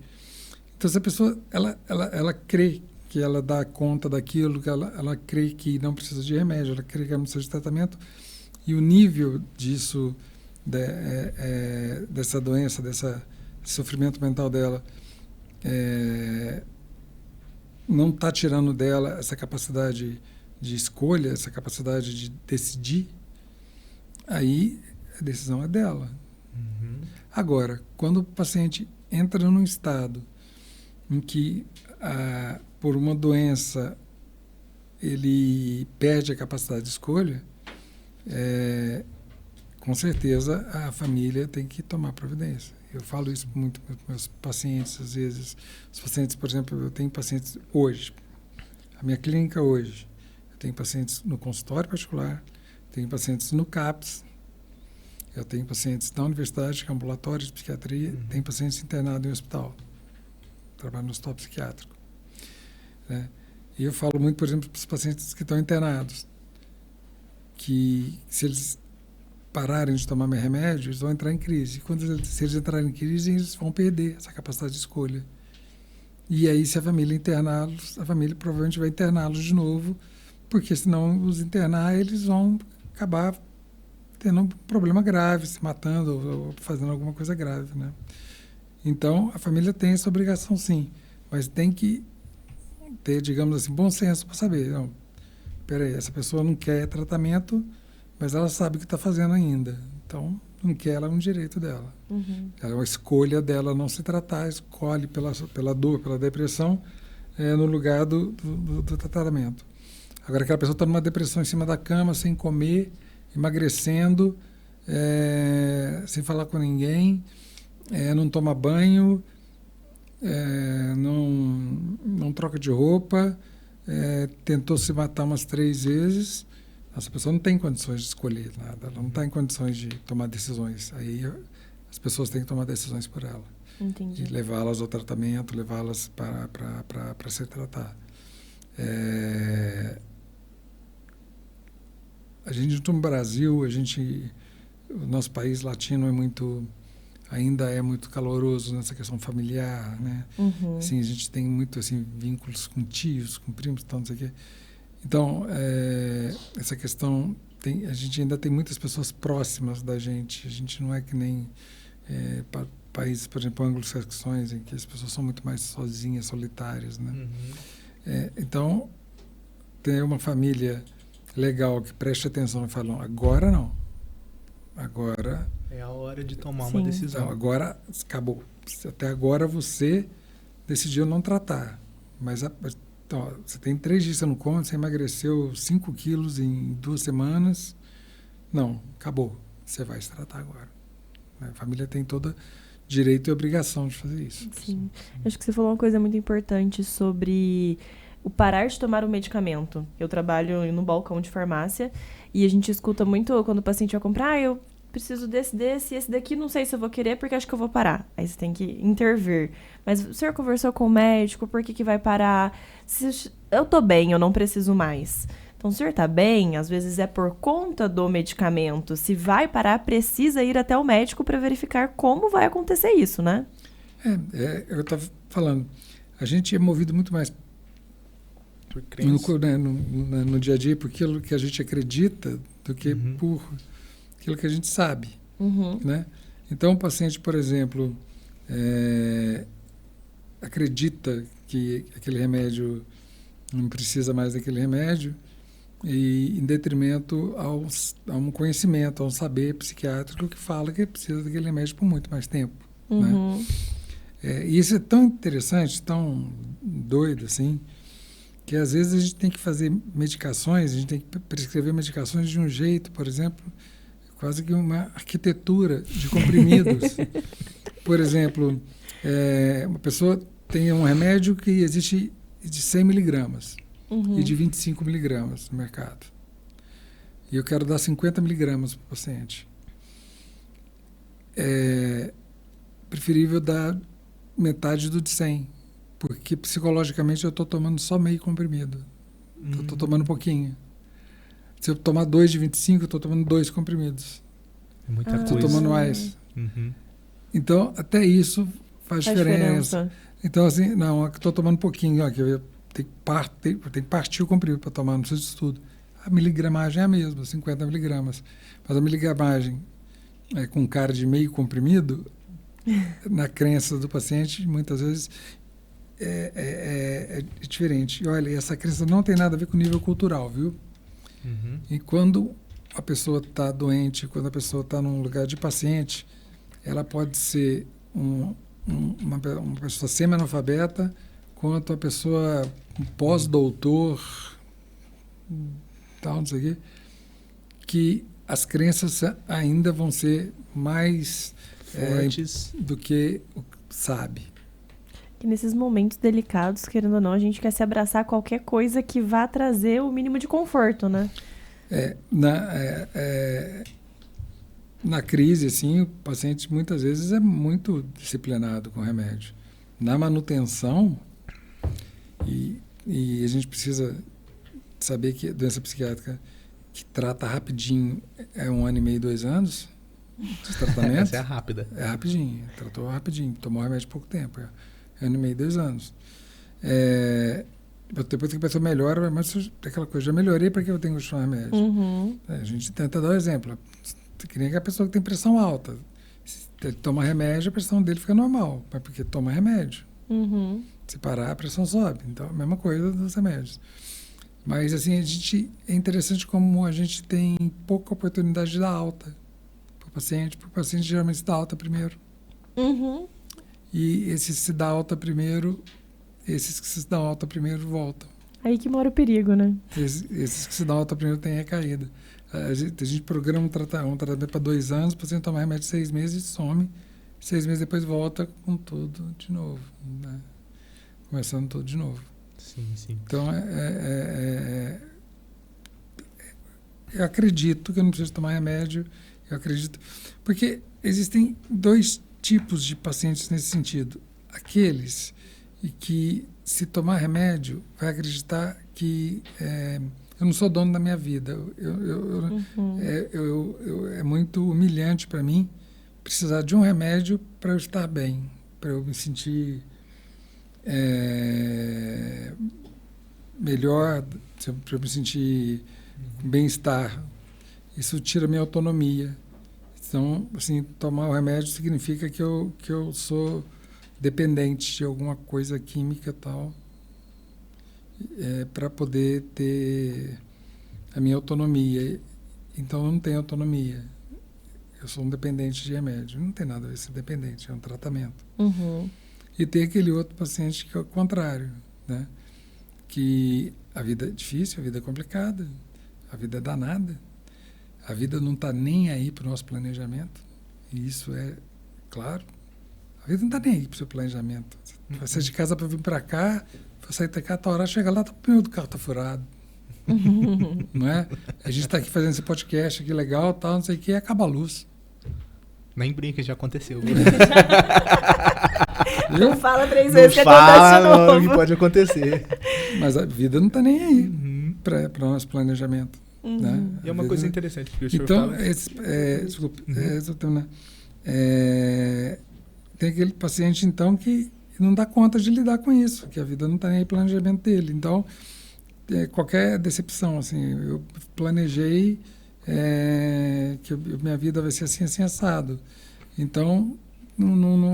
Então, essa pessoa, ela crê que ela dá conta daquilo, que ela crê que não precisa de remédio, ela crê que não precisa de tratamento, e o nível disso, dessa doença, desse sofrimento mental dela, não está tirando dela essa capacidade de escolha, essa capacidade de decidir, aí a decisão é dela. Agora, quando o paciente entra num estado em que, por uma doença, ele perde a capacidade de escolha, com certeza a família tem que tomar providência. Eu falo isso muito para os meus pacientes, às vezes. Os pacientes, por exemplo, eu tenho pacientes hoje, a minha clínica hoje, eu tenho pacientes no consultório particular, tenho pacientes no CAPS, eu tenho pacientes na universidade, ambulatório de psiquiatria, tenho pacientes internados em hospital, trabalho no hospital psiquiátrico. Né? E eu falo muito, por exemplo, para os pacientes que estão internados, que se eles pararem de tomar remédio, eles vão entrar em crise. Se eles entrarem em crise, eles vão perder essa capacidade de escolha. E aí, se a família interná-los, a família provavelmente vai interná-los de novo, porque senão os internar, eles vão acabar tendo um problema grave, se matando ou fazendo alguma coisa grave, né? Então, a família tem essa obrigação, sim, mas tem que ter, digamos assim, bom senso para saber. Não, peraí, essa pessoa não quer tratamento, mas ela sabe o que está fazendo ainda. Então, não quer, ela é um direito dela. É uma escolha dela não se tratar, escolhe pela dor, pela depressão, no lugar do tratamento. Agora, aquela pessoa está numa depressão em cima da cama, sem comer, emagrecendo, sem falar com ninguém, não toma banho, não troca de roupa, tentou se matar umas 3 vezes. Essa pessoa não tem condições de escolher nada, ela não está em condições de tomar decisões. Aí as pessoas têm que tomar decisões por ela. Entendi. E levá-las ao tratamento, levá-las para se tratar. A gente, no Brasil, o nosso país latino ainda é muito caloroso nessa questão familiar, né? Assim, a gente tem muito assim, vínculos com tios, com primos, não sei o quê. Então, essa questão, a gente ainda tem muitas pessoas próximas da gente. A gente não é que nem países, por exemplo, anglo-saxões, em que as pessoas são muito mais sozinhas, solitárias, né? Então, ter uma família legal que preste atenção e fala, agora não. Agora... é a hora de tomar uma decisão. Então, agora acabou. Até agora você decidiu não tratar, mas... Então, você tem 3 dias que você não come, você emagreceu 5 quilos em 2 semanas. Não, acabou. Você vai se tratar agora. A família tem todo direito e obrigação de fazer isso. Sim. Acho que você falou uma coisa muito importante sobre o parar de tomar o medicamento. Eu trabalho no balcão de farmácia e a gente escuta muito quando o paciente vai comprar, eu preciso desse, e esse daqui não sei se eu vou querer porque acho que eu vou parar. Aí você tem que intervir. Mas o senhor conversou com o médico, por que vai parar? Eu tô bem, eu não preciso mais. Então, o senhor tá bem, às vezes é por conta do medicamento. Se vai parar, precisa ir até o médico para verificar como vai acontecer isso, né? Eu estava falando, a gente é movido muito mais por crença. No dia a dia por aquilo que a gente acredita do que por aquilo que a gente sabe, né? Então, o paciente, por exemplo, acredita que aquele remédio não precisa mais daquele remédio e em detrimento a um conhecimento, a um saber psiquiátrico que fala que precisa daquele remédio por muito mais tempo, né? E isso é tão interessante, tão doido, assim, que às vezes a gente tem que fazer medicações, a gente tem que prescrever medicações de um jeito, por exemplo, quase que uma arquitetura de comprimidos. Por exemplo, uma pessoa tem um remédio que existe de 100 miligramas e de 25 miligramas no mercado. E eu quero dar 50 miligramas para o paciente. É preferível dar metade do de 100, porque psicologicamente eu estou tomando só meio comprimido. Eu estou tomando um pouquinho. Se eu tomar 2 de 25, eu estou tomando 2 comprimidos. É muita coisa. Estou tomando mais. Então, até isso faz diferença. Então, assim, não, estou tomando um pouquinho. Tem que partir o comprimido para tomar, não precisa de tudo. A miligramagem é a mesma, 50 miligramas. Mas a miligramagem com cara de meio comprimido, na crença do paciente, muitas vezes é diferente. E olha, essa crença não tem nada a ver com o nível cultural, viu? E quando a pessoa está doente, quando a pessoa está num lugar de paciente, ela pode ser uma pessoa semi-analfabeta, quanto a pessoa pós-doutor, tal, não sei o quê, que as crenças ainda vão ser mais fortes do que o sabe. E nesses momentos delicados, querendo ou não, a gente quer se abraçar a qualquer coisa que vá trazer o mínimo de conforto, né? Na crise, assim, o paciente muitas vezes é muito disciplinado com remédio. Na manutenção, e a gente precisa saber que a doença psiquiátrica que trata rapidinho é 1 ano e meio, 2 anos de tratamento. Essa é a rápida. É rapidinho, tratou rapidinho, tomou remédio há pouco tempo. 1 ano e meio, 2 anos. Depois que a pessoa melhora, mas aquela coisa, já melhorei, para que eu tenho que continuar remédio? Uhum. A gente tenta dar um exemplo. Que nem a pessoa que tem pressão alta. Se ele toma remédio, a pressão dele fica normal, mas porque toma remédio. Uhum. Se parar, a pressão sobe. Então, a mesma coisa dos remédios. Mas, assim, é interessante como a gente tem pouca oportunidade de dar alta para o paciente, porque o paciente geralmente se dá alta primeiro. Uhum. E esses que se dão alta primeiro voltam. Aí que mora o perigo, né? Esses que se dão alta primeiro têm recaída. A gente programa um tratamento para 2 anos, o paciente toma remédio 6 meses e some. 6 meses depois volta com tudo de novo, né? Começando tudo de novo. Sim, sim. Então, eu acredito que eu não preciso tomar remédio. Eu acredito... Porque existem 2 tipos de pacientes nesse sentido. Aqueles que, se tomar remédio, vai acreditar que... eu não sou dono da minha vida. É muito humilhante para mim precisar de um remédio para eu estar bem, para eu me sentir melhor, para eu me sentir bem-estar. Isso tira minha autonomia. Então, assim, tomar o remédio significa que eu sou dependente de alguma coisa química e tal, para poder ter a minha autonomia. Então, eu não tenho autonomia. Eu sou um dependente de remédio. Não tem nada a ver ser dependente, é um tratamento. Uhum. E tem aquele outro paciente que é o contrário, né? Que a vida é difícil, a vida é complicada, a vida é danada, a vida não está nem aí para o nosso planejamento. E isso é claro. A vida não está nem aí para o seu planejamento. Você vai sair de casa para vir para cá, vai sair de cá, tá hora, chega lá, o pneu do carro está furado. Não é? A gente está aqui fazendo esse podcast aqui legal, tal, não sei o que, e acaba a luz. Nem brinca, já aconteceu. Não fala 3 vezes que acontece de novo. Não, pode acontecer. Mas a vida não está nem aí para o nosso planejamento. Né? E é uma coisa interessante, porque o senhor então, fala... tem aquele paciente, então, que não dá conta de lidar com isso, que a vida não está nem aí para o planejamento dele. Então, qualquer decepção, assim, eu planejei que minha vida vai ser assim assado. Então,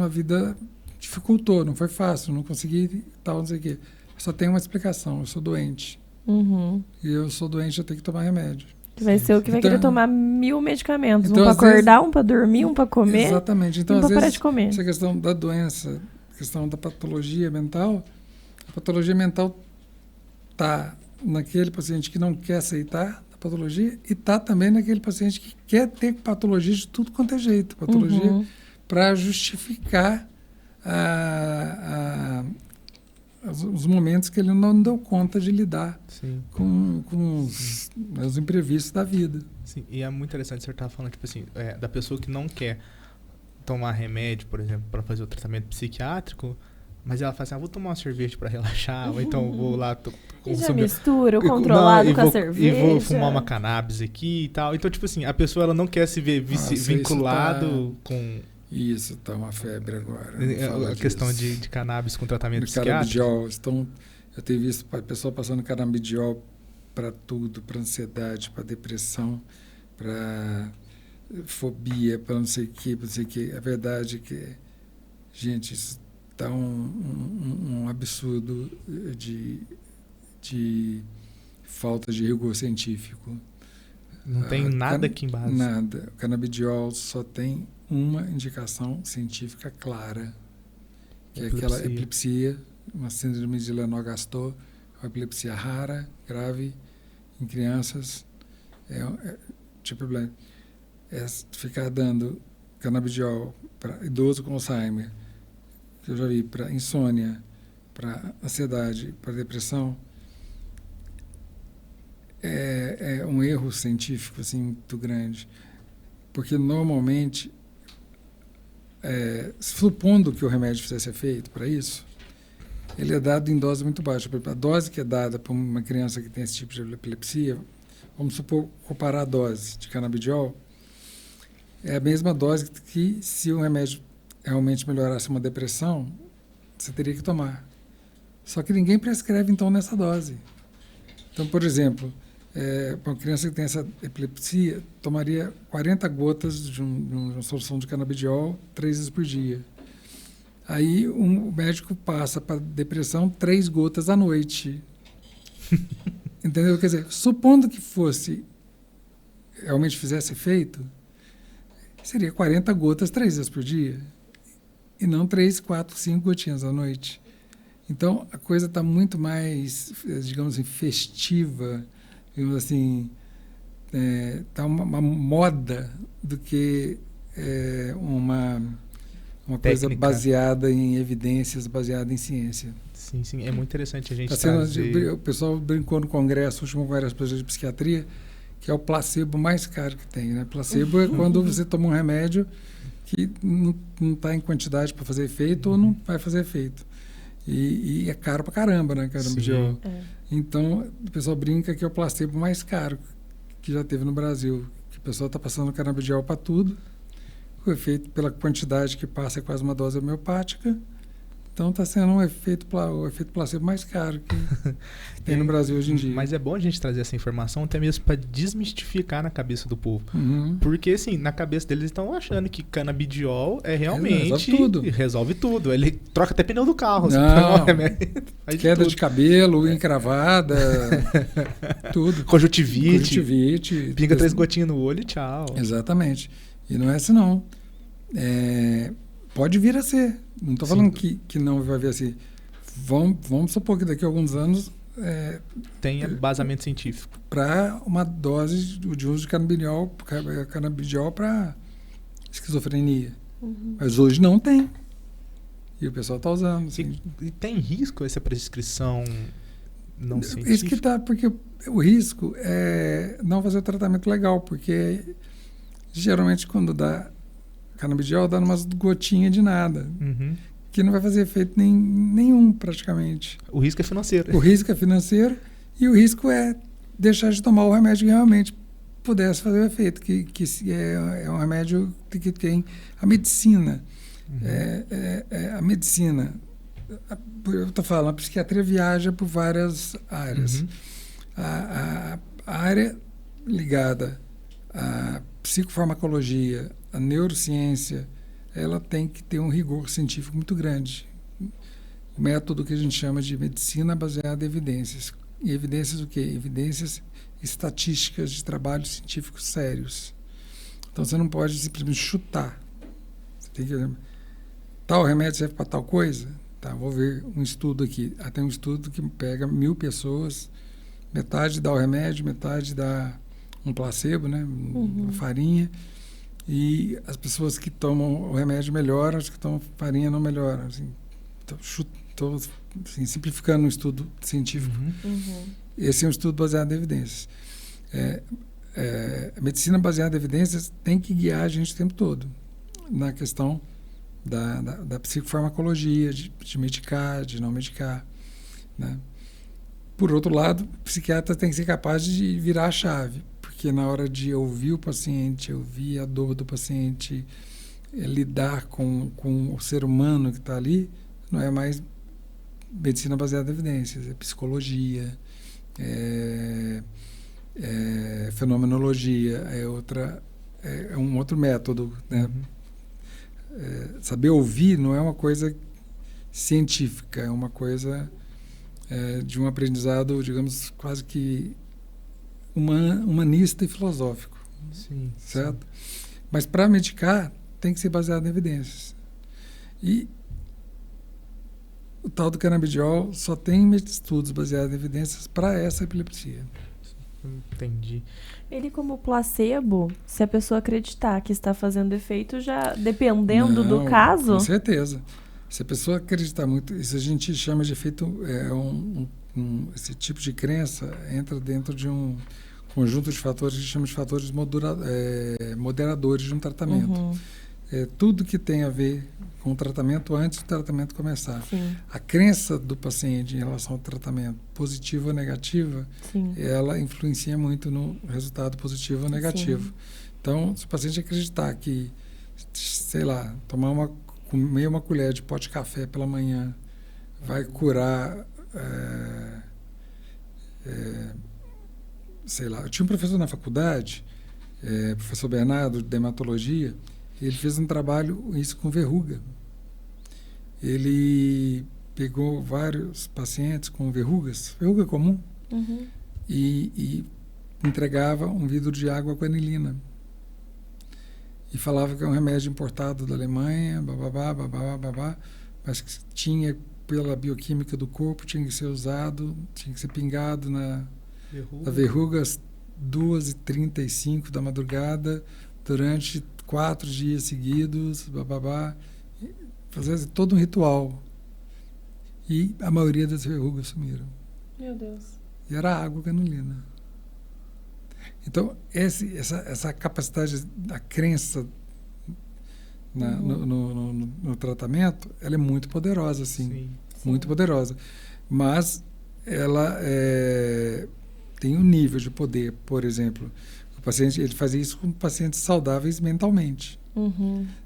a vida dificultou, não foi fácil, não consegui tal, não sei o quê. Só tem uma explicação, eu sou doente. Uhum. E eu sou doente, eu tenho que tomar remédio. Que vai ser o que vai querer tomar 1000 medicamentos. Então, um para acordar, um para dormir, um para comer. Exatamente. Então, e um às para parar vezes, de comer. essa questão da doença, questão da patologia mental, a patologia mental está naquele paciente que não quer aceitar a patologia e está também naquele paciente que quer ter patologia de tudo quanto é jeito. Patologia para justificar os momentos que ele não deu conta de lidar com os imprevistos da vida. Sim, e é muito interessante você estar falando, tipo assim, da pessoa que não quer tomar remédio, por exemplo, para fazer o tratamento psiquiátrico, mas ela fala assim, vou tomar uma cerveja para relaxar, ou então vou lá... E já mistura o controlado com a cerveja. E vou fumar uma cannabis aqui e tal. Então, tipo assim, a pessoa ela não quer se ver vinculado com... Isso, está uma febre agora. A questão de cannabis com tratamento psiquiátrico. Canabidiol. Então, eu tenho visto a pessoa passando canabidiol para tudo, para ansiedade, para depressão, para fobia, para não sei o que, não sei o que. A verdade é que, gente, isso está um absurdo de falta de rigor científico. Não tem nada aqui em base. Nada. O canabidiol só tem uma indicação científica clara, que é aquela epilepsia, uma síndrome de Lennox-Gastaut, uma epilepsia rara, grave, em crianças. Tipo, ficar dando canabidiol para idoso com Alzheimer, que eu já vi, para insônia, para ansiedade, para depressão, é um erro científico assim, muito grande. Porque, normalmente, supondo que o remédio fizesse efeito para isso, ele é dado em dose muito baixa. A dose que é dada para uma criança que tem esse tipo de epilepsia, vamos supor, comparar a dose de canabidiol, é a mesma dose que, se o remédio realmente melhorasse uma depressão, você teria que tomar. Só que ninguém prescreve, então, nessa dose. Então, por exemplo, para uma criança que tem essa epilepsia, tomaria 40 gotas de uma solução de canabidiol 3 vezes por dia. Aí o médico passa para depressão 3 gotas à noite. Entendeu? Quer dizer, supondo que realmente fizesse efeito, seria 40 gotas 3 vezes por dia. E não 3, 4, 5 gotinhas à noite. Então, a coisa está muito mais, digamos assim, festiva, digamos assim, está uma moda do que uma coisa baseada em evidências, baseada em ciência. Sim, sim. É muito interessante a gente trazer... O pessoal brincou no congresso, último congresso de psiquiatria, que é o placebo mais caro que tem, né? Placebo é quando você toma um remédio que não está em quantidade para fazer efeito ou não vai fazer efeito. E é caro pra caramba, né, canabidiol? Então, o pessoal brinca que é o placebo mais caro que já teve no Brasil. Que o pessoal está passando canabidiol para tudo. O efeito, pela quantidade que passa, é quase uma dose homeopática. Então, está sendo o efeito placebo mais caro que tem no Brasil hoje em dia. Mas é bom a gente trazer essa informação até mesmo para desmistificar na cabeça do povo. Porque, assim, na cabeça deles estão achando que canabidiol realmente... Resolve tudo. Ele troca até pneu do carro. Não, queda de cabelo, unha encravada, tudo. Conjuntivite. Pinga 3 gotinhas no olho e tchau. Exatamente. E não é assim, não. Pode vir a ser. Não estou falando que não vai vir assim. Vamos supor que daqui a alguns anos... tenha embasamento científico. Para uma dose de uso de canabidiol para esquizofrenia. Mas hoje não tem. E o pessoal está usando. Assim. E tem risco essa prescrição não científica? Isso que está, porque o risco é não fazer o tratamento legal, porque geralmente quando dá canabidiol, dá umas gotinhas de nada. Que não vai fazer efeito nenhum, praticamente. O risco é financeiro. O risco é financeiro e o risco é deixar de tomar o remédio que realmente pudesse fazer o efeito, que é um remédio que tem a medicina. A medicina, eu estou falando, a psiquiatria viaja por várias áreas. A área ligada à psicofarmacologia, à neurociência, ela tem que ter um rigor científico muito grande. O método que a gente chama de medicina baseada em evidências. E evidências o quê? Evidências estatísticas de trabalhos científicos sérios. Então, você não pode simplesmente chutar. Você tem que... Tal remédio serve para tal coisa? Tá, vou ver um estudo aqui. Tem um estudo que pega 1.000 pessoas, metade dá o remédio, metade dá um placebo, né? Uma farinha. E as pessoas que tomam o remédio melhoram, as que tomam farinha não melhoram. Assim, estou assim, simplificando um estudo científico. Esse é um estudo baseado em evidências. A medicina baseada em evidências tem que guiar a gente o tempo todo na questão da psicofarmacologia, de medicar, de não medicar. Né? Por outro lado, o psiquiatra tem que ser capaz de virar a chave, porque na hora de ouvir o paciente, ouvir a dor do paciente, lidar com o ser humano que está ali, não é mais medicina baseada em evidências, é psicologia, fenomenologia, é um outro método. Né? Saber ouvir não é uma coisa científica, é uma coisa de um aprendizado, digamos, quase que humanista e filosófico. Sim. Certo? Mas para medicar, tem que ser baseado em evidências. E o tal do canabidiol só tem estudos baseados em evidências para essa epilepsia. Entendi. Ele como placebo, se a pessoa acreditar que está fazendo efeito, já dependendo do caso... Com certeza. Se a pessoa acreditar muito, isso a gente chama de efeito... esse tipo de crença entra dentro de um conjunto de fatores que a gente chama de fatores moderadores de um tratamento. Tudo que tem a ver com o tratamento antes do tratamento começar. Sim. A crença do paciente em relação ao tratamento, positiva ou negativa, Sim. ela influencia muito no resultado positivo ou negativo. Sim. Então, se o paciente acreditar que, sei lá, comer uma colher de pó de café pela manhã vai curar, sei lá, eu tinha um professor na faculdade, professor Bernardo, de dermatologia. Ele fez um trabalho, isso com verruga. Ele pegou vários pacientes com verruga comum, e entregava um vidro de água com anilina. E falava que é um remédio importado da Alemanha, mas que tinha, pela bioquímica do corpo, tinha que ser usado, tinha que ser pingado na verruga às 2h35 da madrugada, durante 4 dias seguidos, fazer todo um ritual. E a maioria das verrugas sumiram. Meu Deus. E era água com anilina. Então, essa capacidade da crença no tratamento, ela é muito poderosa, sim. Muito poderosa. Mas ela tem um nível de poder, por exemplo... O paciente, ele fazia isso com pacientes saudáveis mentalmente.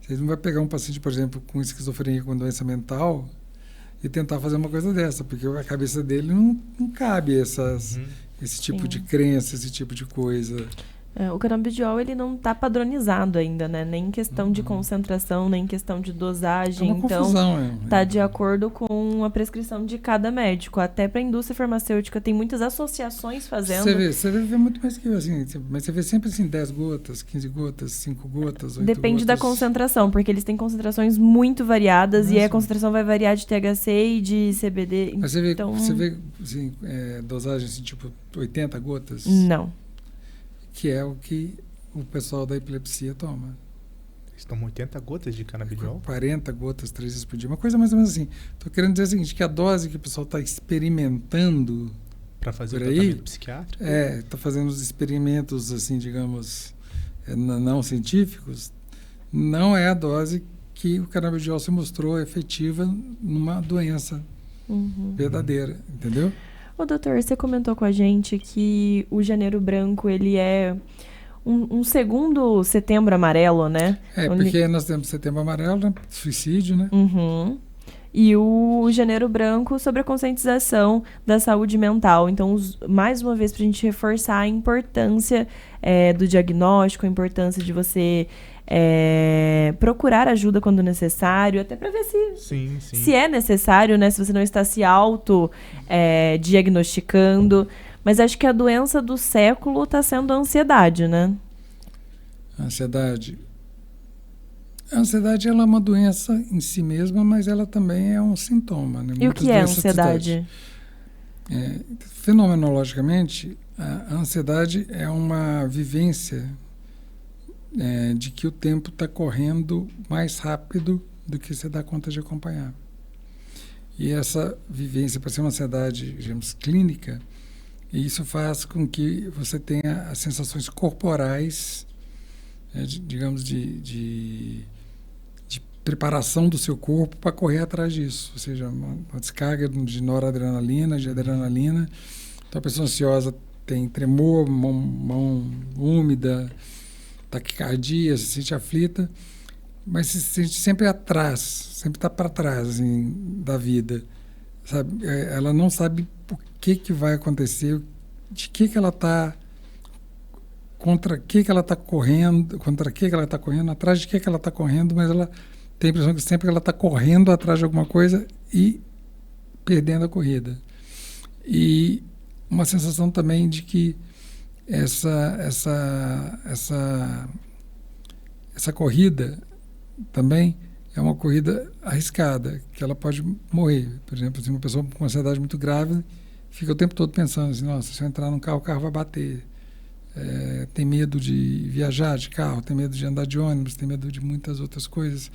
Você não vai pegar um paciente, por exemplo, com esquizofrenia, com doença mental, e tentar fazer uma coisa dessa, porque a cabeça dele não cabe esse tipo de crença, esse tipo de coisa. O canabidiol, ele não está padronizado ainda, né? Nem em questão de concentração, nem em questão de dosagem. É uma confusão, está de acordo com a prescrição de cada médico. Até para a indústria farmacêutica tem muitas associações fazendo. Você vê muito mais que assim, mas você vê sempre assim, 10 gotas, 15 gotas, 5 gotas, 8 Depende gotas. da concentração, porque eles têm concentrações muito variadas. E a concentração vai variar de THC e de CBD. Mas você vê assim, dosagem assim, tipo 80 gotas? Não. Que é o que o pessoal da epilepsia toma. Eles tomam 80 gotas de canabidiol? 40 gotas, 3 vezes por dia. Uma coisa mais ou menos assim. Estou querendo dizer o seguinte, que a dose que o pessoal está experimentando... Para fazer o tratamento psiquiátrico? Está fazendo os experimentos, assim, digamos, não científicos. Não é a dose que o canabidiol se mostrou efetiva numa doença verdadeira, entendeu? Ô, doutor, você comentou com a gente que o Janeiro Branco, ele é um segundo Setembro Amarelo, né? Porque nós temos Setembro Amarelo, né? Suicídio, né? E o Janeiro Branco sobre a conscientização da saúde mental. Então, mais uma vez, para a gente reforçar a importância do diagnóstico, a importância de você... procurar ajuda quando necessário, até para ver se é necessário, né? Se você não está se diagnosticando. Mas acho que a doença do século está sendo a ansiedade, né? A ansiedade ela é uma doença em si mesma, mas ela também é um sintoma, né? E o que é a ansiedade? Fenomenologicamente, a ansiedade é uma vivência de que o tempo está correndo mais rápido do que você dá conta de acompanhar. E essa vivência, para ser uma ansiedade, digamos, clínica, isso faz com que você tenha as sensações corporais, digamos, de preparação do seu corpo para correr atrás disso. Ou seja, uma descarga de noradrenalina, de adrenalina. Então, a pessoa ansiosa tem tremor, mão úmida, taquicardia, se sente aflita, mas se sente sempre atrás, sempre está para trás assim, da vida, sabe? Ela não sabe o que vai acontecer, de que ela está, contra que ela está correndo, atrás de que ela está correndo, mas ela tem a impressão que sempre ela está correndo atrás de alguma coisa e perdendo a corrida. E uma sensação também de que essa corrida também é uma corrida arriscada, que ela pode morrer. Por exemplo, se uma pessoa com ansiedade muito grave fica o tempo todo pensando assim, nossa, se eu entrar num carro, o carro vai bater. Tem medo de viajar de carro, tem medo de andar de ônibus, tem medo de muitas outras coisas,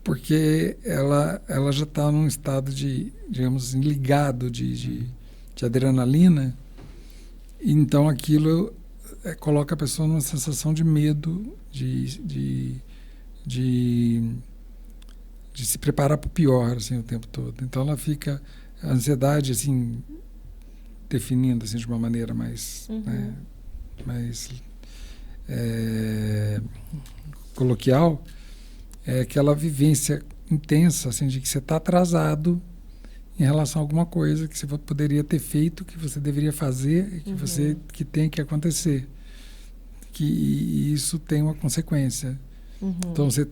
porque ela já está num estado de, digamos assim, ligado de adrenalina, então aquilo coloca a pessoa numa sensação de medo, de se preparar para o pior, assim, o tempo todo. Então ela fica, a ansiedade, assim, definindo assim, de uma maneira mais, né, mais coloquial, é aquela vivência intensa assim, de que você está atrasado em relação a alguma coisa que você poderia ter feito, que você deveria fazer, que tem que acontecer. Que isso tem uma consequência. Então você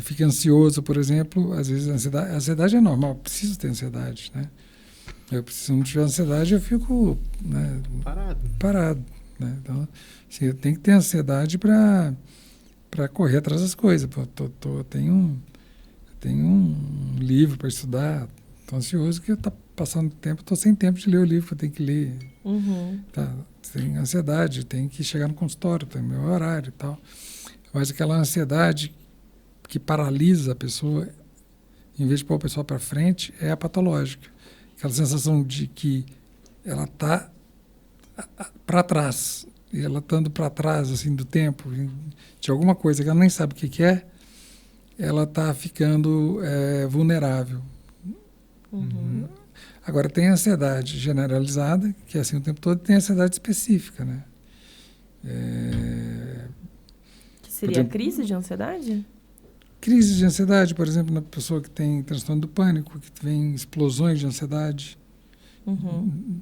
fica ansioso, por exemplo, às vezes a ansiedade é normal, preciso ter ansiedade, né? Se não tiver ansiedade, eu fico, né, parado, né? Então, assim, eu tenho que ter ansiedade para correr atrás das coisas. Eu tenho um livro para estudar, estou ansioso que eu estou passando tempo, estou sem tempo de ler o livro que eu tenho que ler. Tá, tem ansiedade, tem que chegar no consultório, tem meu horário e tal. Mas aquela ansiedade que paralisa a pessoa, em vez de pôr a pessoa para frente, é a patológica. Aquela sensação de que ela está para trás, e ela estando para trás assim, do tempo, de alguma coisa que ela nem sabe o que é, ela está ficando vulnerável. Agora, tem a ansiedade generalizada, que é assim o tempo todo, e tem a ansiedade específica, né? Que seria a crise de ansiedade? Crise de ansiedade, por exemplo, na pessoa que tem transtorno do pânico, que vem explosões de ansiedade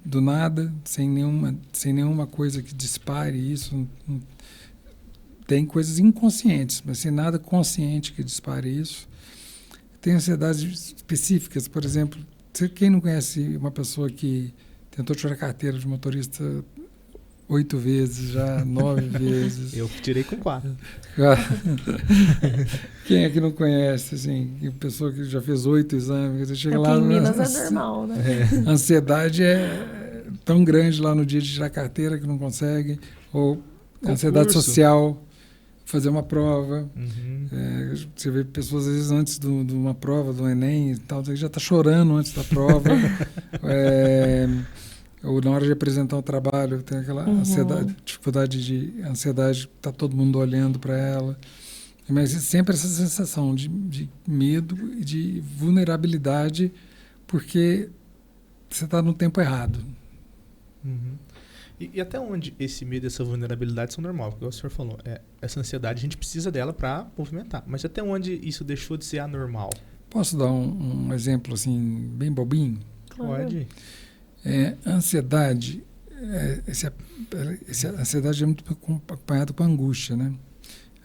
do nada, sem nenhuma coisa que dispare isso. Tem coisas inconscientes, mas sem nada consciente que dispare isso. Tem ansiedades específicas, por exemplo, quem não conhece uma pessoa que tentou tirar a carteira de motorista 8 vezes já, 9 vezes. Eu tirei com 4. Quem é que não conhece, assim, pessoa que já fez 8 exames, você chega lá... Aqui em Minas é normal, né? A ansiedade é tão grande lá no dia de tirar a carteira que não consegue, ou ansiedade social, fazer uma prova. Você vê pessoas, às vezes, antes de uma prova, do Enem e tal, já está chorando antes da prova. Ou na hora de apresentar um trabalho, tem aquela ansiedade, dificuldade de ansiedade, está todo mundo olhando para ela. Mas sempre essa sensação de medo e de vulnerabilidade, porque você está no tempo errado. E até onde esse medo e essa vulnerabilidade são normal? Porque o senhor falou, essa ansiedade a gente precisa dela para movimentar. Mas até onde isso deixou de ser anormal? Posso dar um exemplo assim, bem bobinho? Claro. Pode. Ansiedade, ansiedade é muito acompanhada com angústia, né?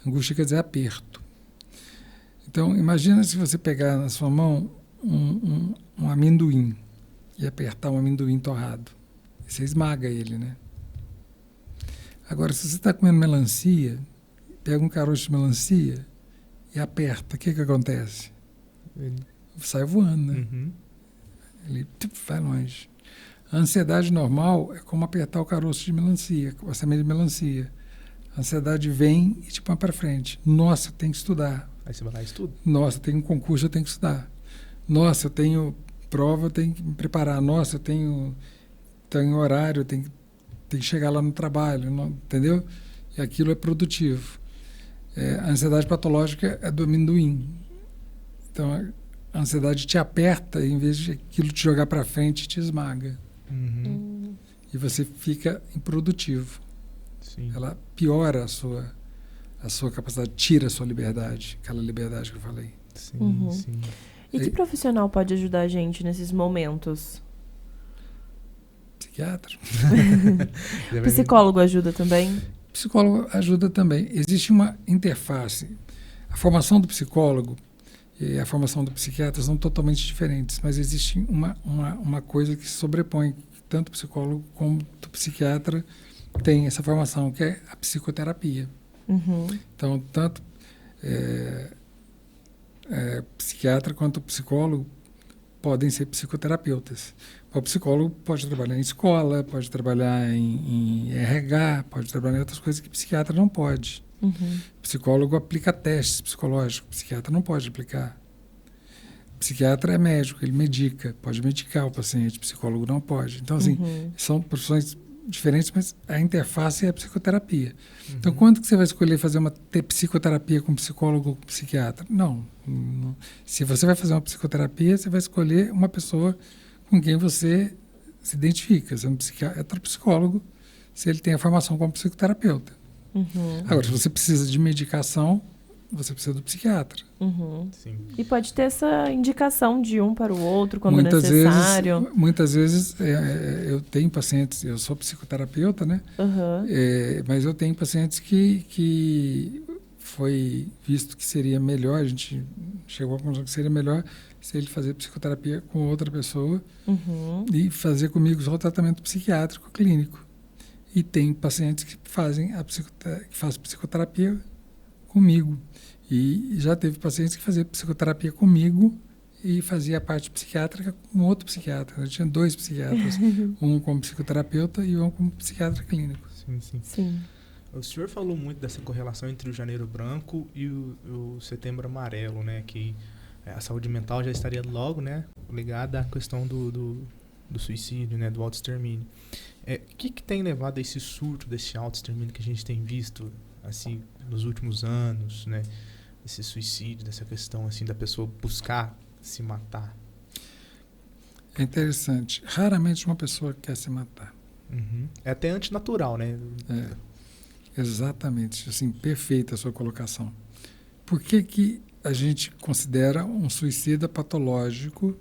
Angústia quer dizer aperto. Então, imagina se você pegar na sua mão um amendoim e apertar um amendoim torrado. Você esmaga ele, né? Agora, se você está comendo melancia, pega um caroço de melancia e aperta, o que acontece? Ele sai voando, né? Ele vai longe. A ansiedade normal é como apertar o caroço de melancia, a semente de melancia. A ansiedade vem e te põe para frente. Nossa, eu tenho que estudar. Aí você vai lá e estuda. Nossa, eu tenho um concurso, eu tenho que estudar. Nossa, eu tenho prova, eu tenho que me preparar. Nossa, eu tenho horário, eu tenho que chegar lá no trabalho, entendeu? E aquilo é produtivo. A ansiedade patológica é do amendoim. Então, a ansiedade te aperta e, em vez de aquilo te jogar para frente, te esmaga. E você fica improdutivo. Sim. Ela piora a sua capacidade, tira a sua liberdade, aquela liberdade que eu falei. Sim, sim. E que profissional pode ajudar a gente nesses momentos? Psiquiatra. Psicólogo ajuda também? Psicólogo ajuda também. Existe uma interface. A formação do psicólogo e a formação do psiquiatra são totalmente diferentes, mas existe uma coisa que se sobrepõe, tanto o psicólogo como o psiquiatra tem essa formação, que é a psicoterapia. Então, tanto psiquiatra quanto psicólogo podem ser psicoterapeutas. O psicólogo pode trabalhar em escola, pode trabalhar em RH, pode trabalhar em outras coisas que o psiquiatra não pode. O psicólogo aplica testes psicológicos, o psiquiatra não pode aplicar. O psiquiatra é médico, ele medica, pode medicar o paciente, o psicólogo não pode. Então, assim, são profissões diferentes, mas a interface é a psicoterapia. Então, quando que você vai escolher fazer ter psicoterapia com psicólogo ou com psiquiatra? Não. Se você vai fazer uma psicoterapia, você vai escolher uma pessoa com quem você se identifica. Se é um psiquiatra ou psicólogo, se ele tem a formação como psicoterapeuta. Agora, se você precisa de medicação, você precisa do psiquiatra. Sim. E pode ter essa indicação de um para o outro quando necessário. Muitas vezes eu tenho pacientes, eu sou psicoterapeuta, né? Mas eu tenho pacientes que foi visto que seria melhor, a gente chegou à conclusão que seria melhor se ele fazer psicoterapia com outra pessoa e fazer comigo só o tratamento psiquiátrico clínico. E tem pacientes que fazem psicoterapia comigo. E já teve pacientes que faziam psicoterapia comigo e fazia a parte psiquiátrica com outro psiquiatra. Eu tinha 2 psiquiatras, um como psicoterapeuta e um como psiquiatra clínico. Sim. O senhor falou muito dessa correlação entre o Janeiro Branco e o Setembro Amarelo, né? Que a saúde mental já estaria logo, né, ligada à questão do suicídio, né, do autoextermínio. O que tem levado a esse surto desse autoextermínio que a gente tem visto assim nos últimos anos, né? Esse suicídio, dessa questão assim da pessoa buscar se matar. É interessante. Raramente uma pessoa quer se matar. É até antinatural, né? Exatamente. Assim, perfeita a sua colocação. Por que a gente considera um suicida patológico?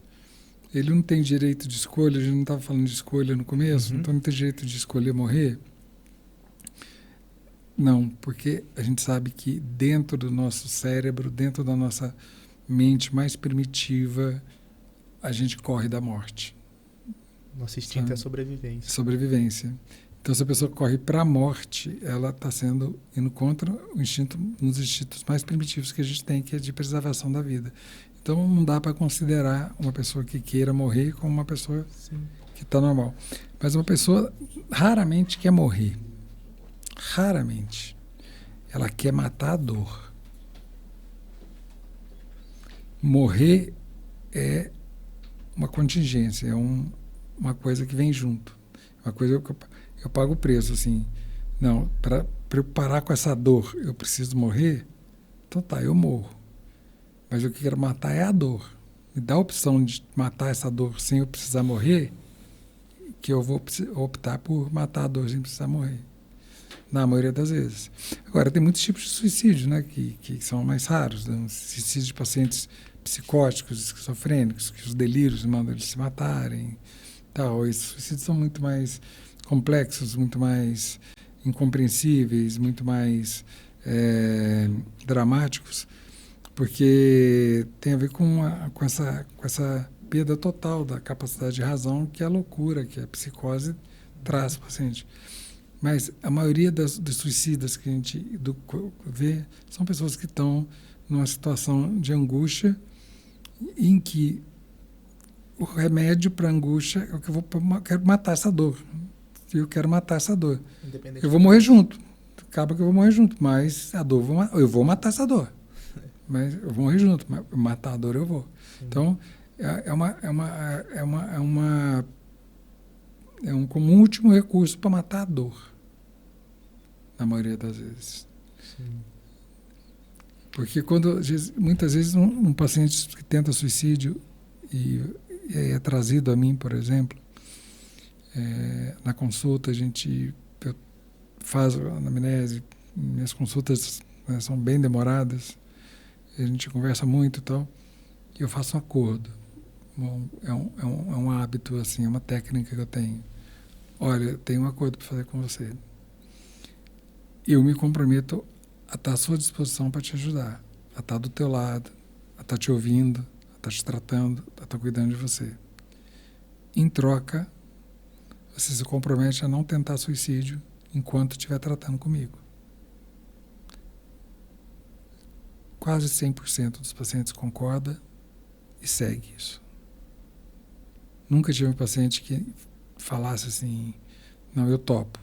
Ele não tem direito de escolha, a gente não estava falando de escolha no começo, então não tem direito de escolher morrer? Não, porque a gente sabe que dentro do nosso cérebro, dentro da nossa mente mais primitiva, a gente corre da morte. Nosso instinto é sobrevivência. Sobrevivência. Então, se a pessoa corre para a morte, ela está indo contra o instinto, um dos instintos mais primitivos que a gente tem, que é de preservação da vida. Então, não dá para considerar uma pessoa que queira morrer como uma pessoa que está normal. Mas uma pessoa raramente quer morrer. Raramente. Ela quer matar a dor. Morrer é uma contingência, é uma coisa que vem junto. Uma coisa que eu pago o preço, assim. Não, para eu parar com essa dor, eu preciso morrer? Então tá, eu morro. Mas o que eu quero matar é a dor. Me dá a opção de matar essa dor sem eu precisar morrer, que eu vou optar por matar a dor sem precisar morrer. Na maioria das vezes. Agora, tem muitos tipos de suicídio, né, que são mais raros. Né? Suicídio de pacientes psicóticos, esquizofrênicos, que os delírios mandam eles se matarem. Tal. Esses suicídios são muito mais complexos, muito mais incompreensíveis, muito mais dramáticos, porque tem a ver com essa perda total da capacidade de razão, que é a loucura, que a psicose traz para o paciente. Mas a maioria dos suicidas que a gente vê são pessoas que estão numa situação de angústia em que o remédio para a angústia é o que eu quero matar essa dor. Eu quero matar essa dor. Eu vou morrer junto. Acaba que eu vou morrer junto, mas a dor eu vou matar essa dor. Mas eu vou morrer junto, mas matar a dor eu vou. Sim. Então, como último recurso para matar a dor. Na maioria das vezes. Sim. Porque muitas vezes um paciente que tenta suicídio e é trazido a mim, por exemplo, na consulta eu faço a anamnese, minhas consultas são bem demoradas, a gente conversa muito e tal, e eu faço um acordo. É um hábito, assim, é uma técnica que eu tenho. Olha, eu tenho um acordo para fazer com você. Eu me comprometo a estar à sua disposição para te ajudar, a estar do teu lado, a estar te ouvindo, a estar te tratando, a estar cuidando de você. Em troca, você se compromete a não tentar suicídio enquanto estiver tratando comigo. Quase 100% dos pacientes concorda e segue isso. Nunca tive um paciente que falasse assim, não, eu topo.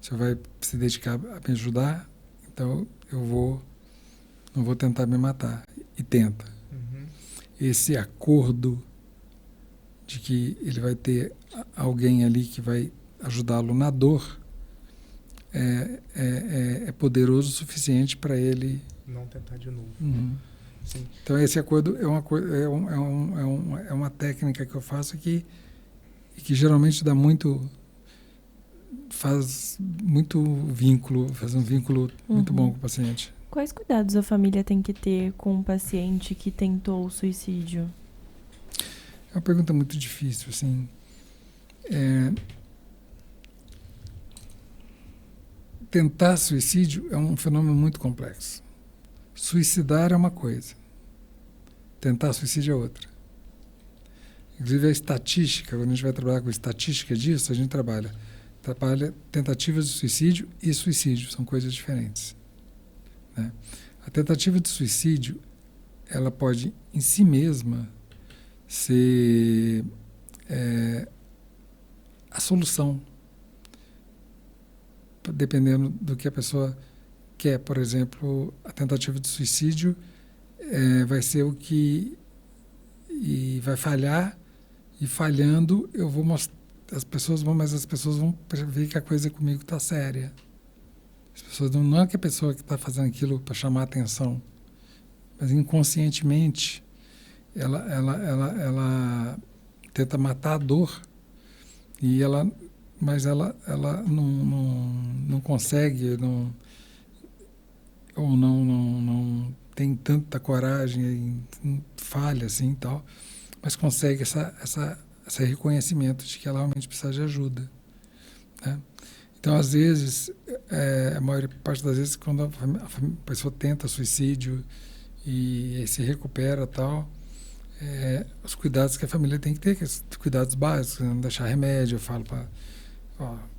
Você vai se dedicar a me ajudar, então não vou tentar me matar. E tenta. Esse acordo de que ele vai ter alguém ali que vai ajudá-lo na dor é poderoso o suficiente para ele não tentar de novo. Sim. Então esse acordo é uma técnica que eu faço que geralmente faz um vínculo muito bom com o paciente. Quais cuidados a família tem que ter com um paciente que tentou o suicídio? É uma pergunta muito difícil, assim. Tentar suicídio é um fenômeno muito complexo. Suicidar é uma coisa. Tentar suicídio é outra. Inclusive a estatística, quando a gente vai trabalhar com estatística disso, a gente trabalha tentativas de suicídio e suicídio, são coisas diferentes. Né? A tentativa de suicídio, ela pode, em si mesma, ser a solução, dependendo do que a pessoa quer. Por exemplo, a tentativa de suicídio vai ser o que vai falhar, e falhando eu vou mostrar, as pessoas vão ver que a coisa comigo está séria. As pessoas não é que a pessoa que está fazendo aquilo para chamar a atenção, mas inconscientemente ela tenta matar a dor, mas ela não consegue, ou não tem tanta coragem, falha assim e tal, mas consegue esse reconhecimento de que ela realmente precisa de ajuda. Né? Então, às vezes, a maior parte das vezes, quando a pessoa tenta suicídio e se recupera tal, os cuidados que a família tem que ter, que são cuidados básicos, não deixar remédio. Eu falo para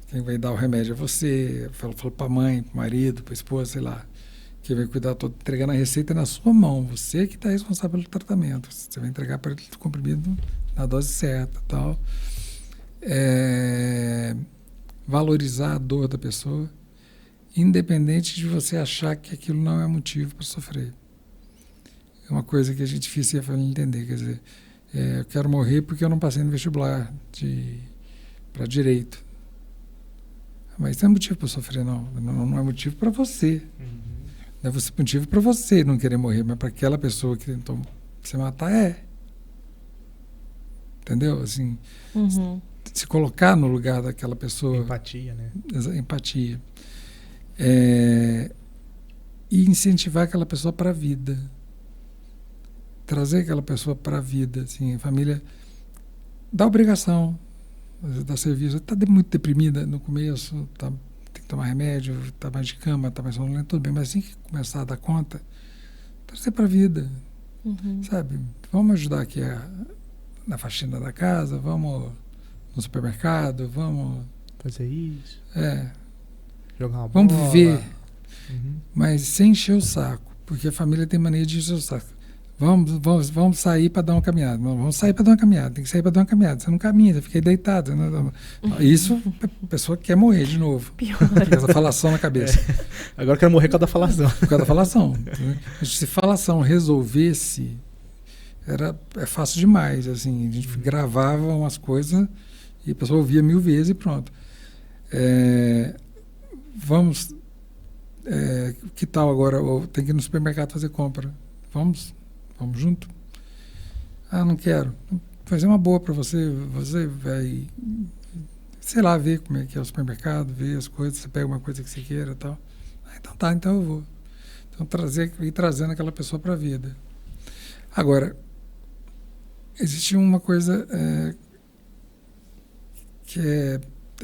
quem vai dar o remédio é você, eu falo para a mãe, para o marido, para a esposa, sei lá. Quem vai cuidar, estou entregando a receita na sua mão, você que está responsável pelo tratamento. Você vai entregar para ele o comprimido na dose certa, tal. Valorizar a dor da pessoa, independente de você achar que aquilo não é motivo para sofrer. É uma coisa que é difícil a família entender. Quer dizer, eu quero morrer porque eu não passei no vestibular para direito. Mas isso não é motivo para sofrer, não. Não é motivo para você. Não é motivo para você não querer morrer, mas para aquela pessoa que tentou se matar Entendeu? Assim, se colocar no lugar daquela pessoa. Empatia, né? Empatia. E incentivar aquela pessoa para a vida. Trazer aquela pessoa para a vida. Assim, a família dá obrigação, dá serviço. Está muito deprimida no começo, tem que tomar remédio, está mais de cama, está mais sonolenta, tudo bem, mas assim que começar a dar conta, trazer para a vida. Sabe? Vamos ajudar aqui na faxina da casa, vamos no supermercado, vamos fazer isso. Jogar uma bola. Vamos viver, mas sem encher o saco, porque a família tem mania de encher o saco. Vamos sair para dar uma caminhada. Vamos sair para dar uma caminhada. Tem que sair para dar uma caminhada. Você não caminha, você fica aí deitado. Isso, a pessoa quer morrer de novo. Pior. Fica essa falação na cabeça. Agora eu quero morrer por causa da falação. Por causa da falação. Se falação resolvesse, é fácil demais. Assim, a gente gravava umas coisas e a pessoa ouvia 1000 vezes e pronto. Que tal agora? Tem que ir no supermercado fazer compra. Vamos junto? Não quero. Vou fazer uma boa para você. Você vai, sei lá, ver como é que é o supermercado, ver as coisas, você pega uma coisa que você queira e tal. Então eu vou. Então ir trazendo aquela pessoa para a vida. Agora, existe uma coisa que é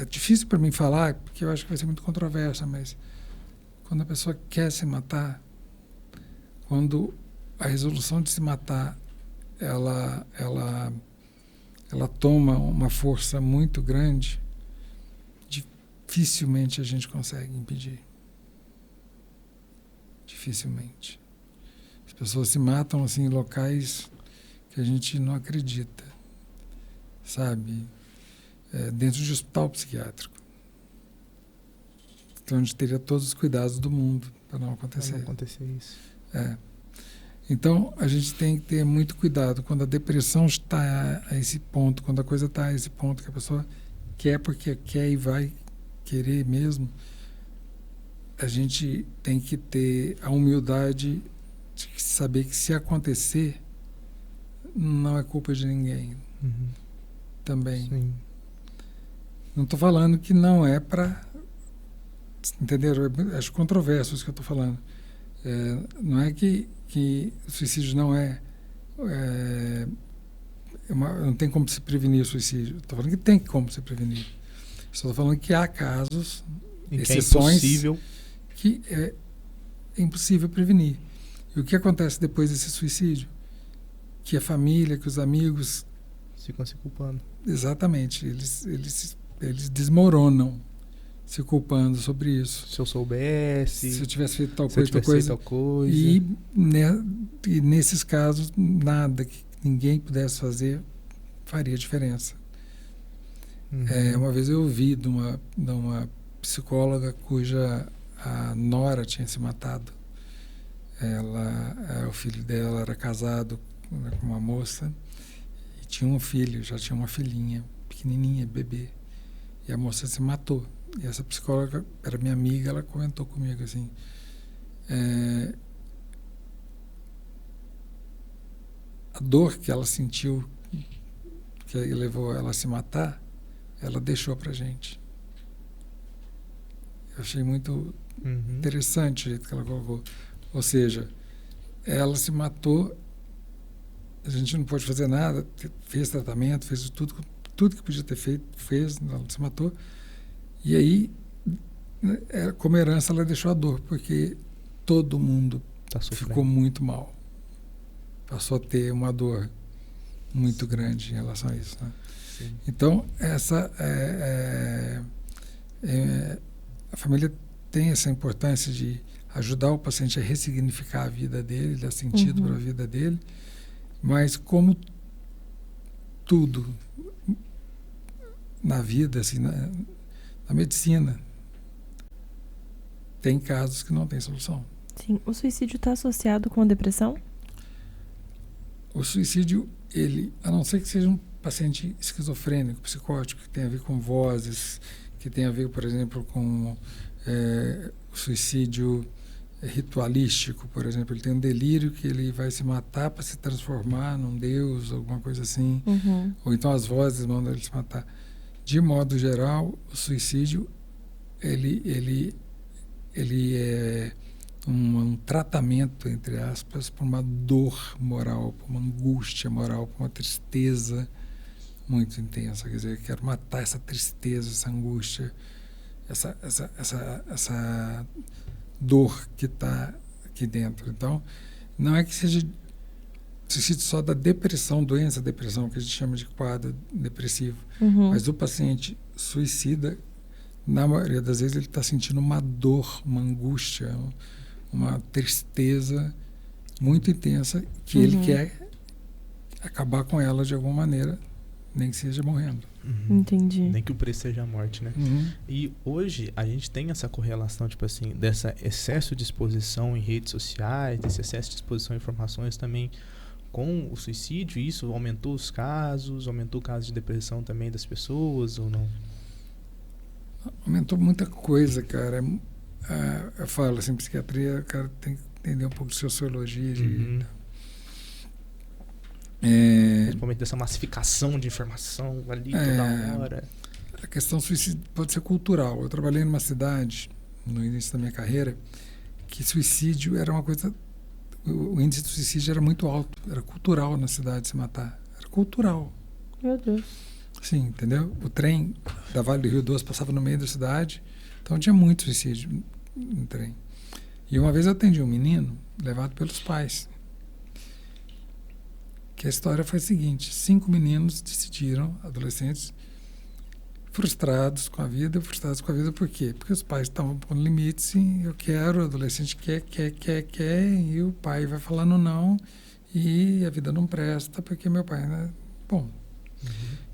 difícil para mim falar, porque eu acho que vai ser muito controversa, mas quando a pessoa quer se matar, quando a resolução de se matar, ela ela toma uma força muito grande, dificilmente a gente consegue impedir. Dificilmente. As pessoas se matam assim, em locais que a gente não acredita, sabe? Dentro de hospital psiquiátrico. Então a gente teria todos os cuidados do mundo para não acontecer. Para não acontecer isso. Então a gente tem que ter muito cuidado quando a depressão está a esse ponto, quando a coisa está a esse ponto que a pessoa quer porque quer e vai querer mesmo. A gente tem que ter a humildade de saber que se acontecer não é culpa de ninguém. Também. Sim. Não estou falando que não é para... Entenderam? Acho controverso isso que eu estou falando. Não é que o suicídio não não tem como se prevenir o suicídio. Estou falando que tem como se prevenir. Estou falando que há casos, exceções, que é impossível prevenir. E o que acontece depois desse suicídio? Que a família, que os amigos... ficam se culpando. Exatamente. Eles desmoronam se culpando sobre isso. Se eu soubesse... Se eu tivesse feito tal coisa. E nesses casos, nada que ninguém pudesse fazer faria diferença. Uma vez eu ouvi de uma psicóloga cuja a nora tinha se matado. O filho dela era casado com uma moça e tinha um filho, já tinha uma filhinha, pequenininha, bebê. E a moça se matou. E essa psicóloga era minha amiga, ela comentou comigo assim, a dor que ela sentiu, que levou ela a se matar, ela deixou pra gente. Eu achei muito interessante o jeito que ela colocou. Ou seja, ela se matou, a gente não pôde fazer nada, fez tratamento, fez tudo que podia ter feito, fez, ela se matou. E aí, como herança, ela deixou a dor, porque todo mundo ficou muito mal. Passou a ter uma dor muito grande em relação a isso, né? Então, a família tem essa importância de ajudar o paciente a ressignificar a vida dele, dar sentido para a vida dele, mas como tudo na vida, assim, na medicina, tem casos que não tem solução. Sim. O suicídio está associado com a depressão? O suicídio, a não ser que seja um paciente esquizofrênico, psicótico, que tem a ver com vozes, que tem a ver, por exemplo, com o suicídio ritualístico, por exemplo. Ele tem um delírio que ele vai se matar para se transformar num deus, alguma coisa assim. Ou então as vozes mandam ele se matar. De modo geral, o suicídio ele é um tratamento, entre aspas, por uma dor moral, por uma angústia moral, por uma tristeza muito intensa. Quer dizer, eu quero matar essa tristeza, essa angústia, essa dor que está aqui dentro. Então, não é que seja suicídio só da depressão, doença depressão, que a gente chama de quadro depressivo. Mas o paciente suicida, na maioria das vezes, ele está sentindo uma dor, uma angústia, uma tristeza muito intensa que ele quer acabar com ela de alguma maneira, nem que seja morrendo. Entendi. Nem que o preço seja a morte, né? E hoje a gente tem essa correlação, tipo assim, dessa excesso de exposição em redes sociais, desse excesso de exposição a informações também com o suicídio. Isso aumentou os casos, aumentou o caso de depressão também das pessoas ou não? Aumentou muita coisa, cara. Eu falo assim, psiquiatria, o cara tem que entender um pouco de sociologia. Principalmente dessa massificação de informação ali toda hora. A questão do suicídio pode ser cultural. Eu trabalhei numa cidade, no início da minha carreira, que suicídio era uma coisa... O índice de suicídio era muito alto. Era cultural na cidade se matar. Era cultural. Meu Deus. Sim, entendeu? O trem da Vale do Rio Doce passava no meio da cidade, então tinha muito suicídio no trem. E uma vez eu atendi um menino levado pelos pais, Que a história foi a seguinte: 5 meninos decidiram, adolescentes, frustrados com a vida por quê? Porque os pais estavam pondo limites, eu quero, o adolescente quer, e o pai vai falando não, e a vida não presta, porque meu pai, né? Bom,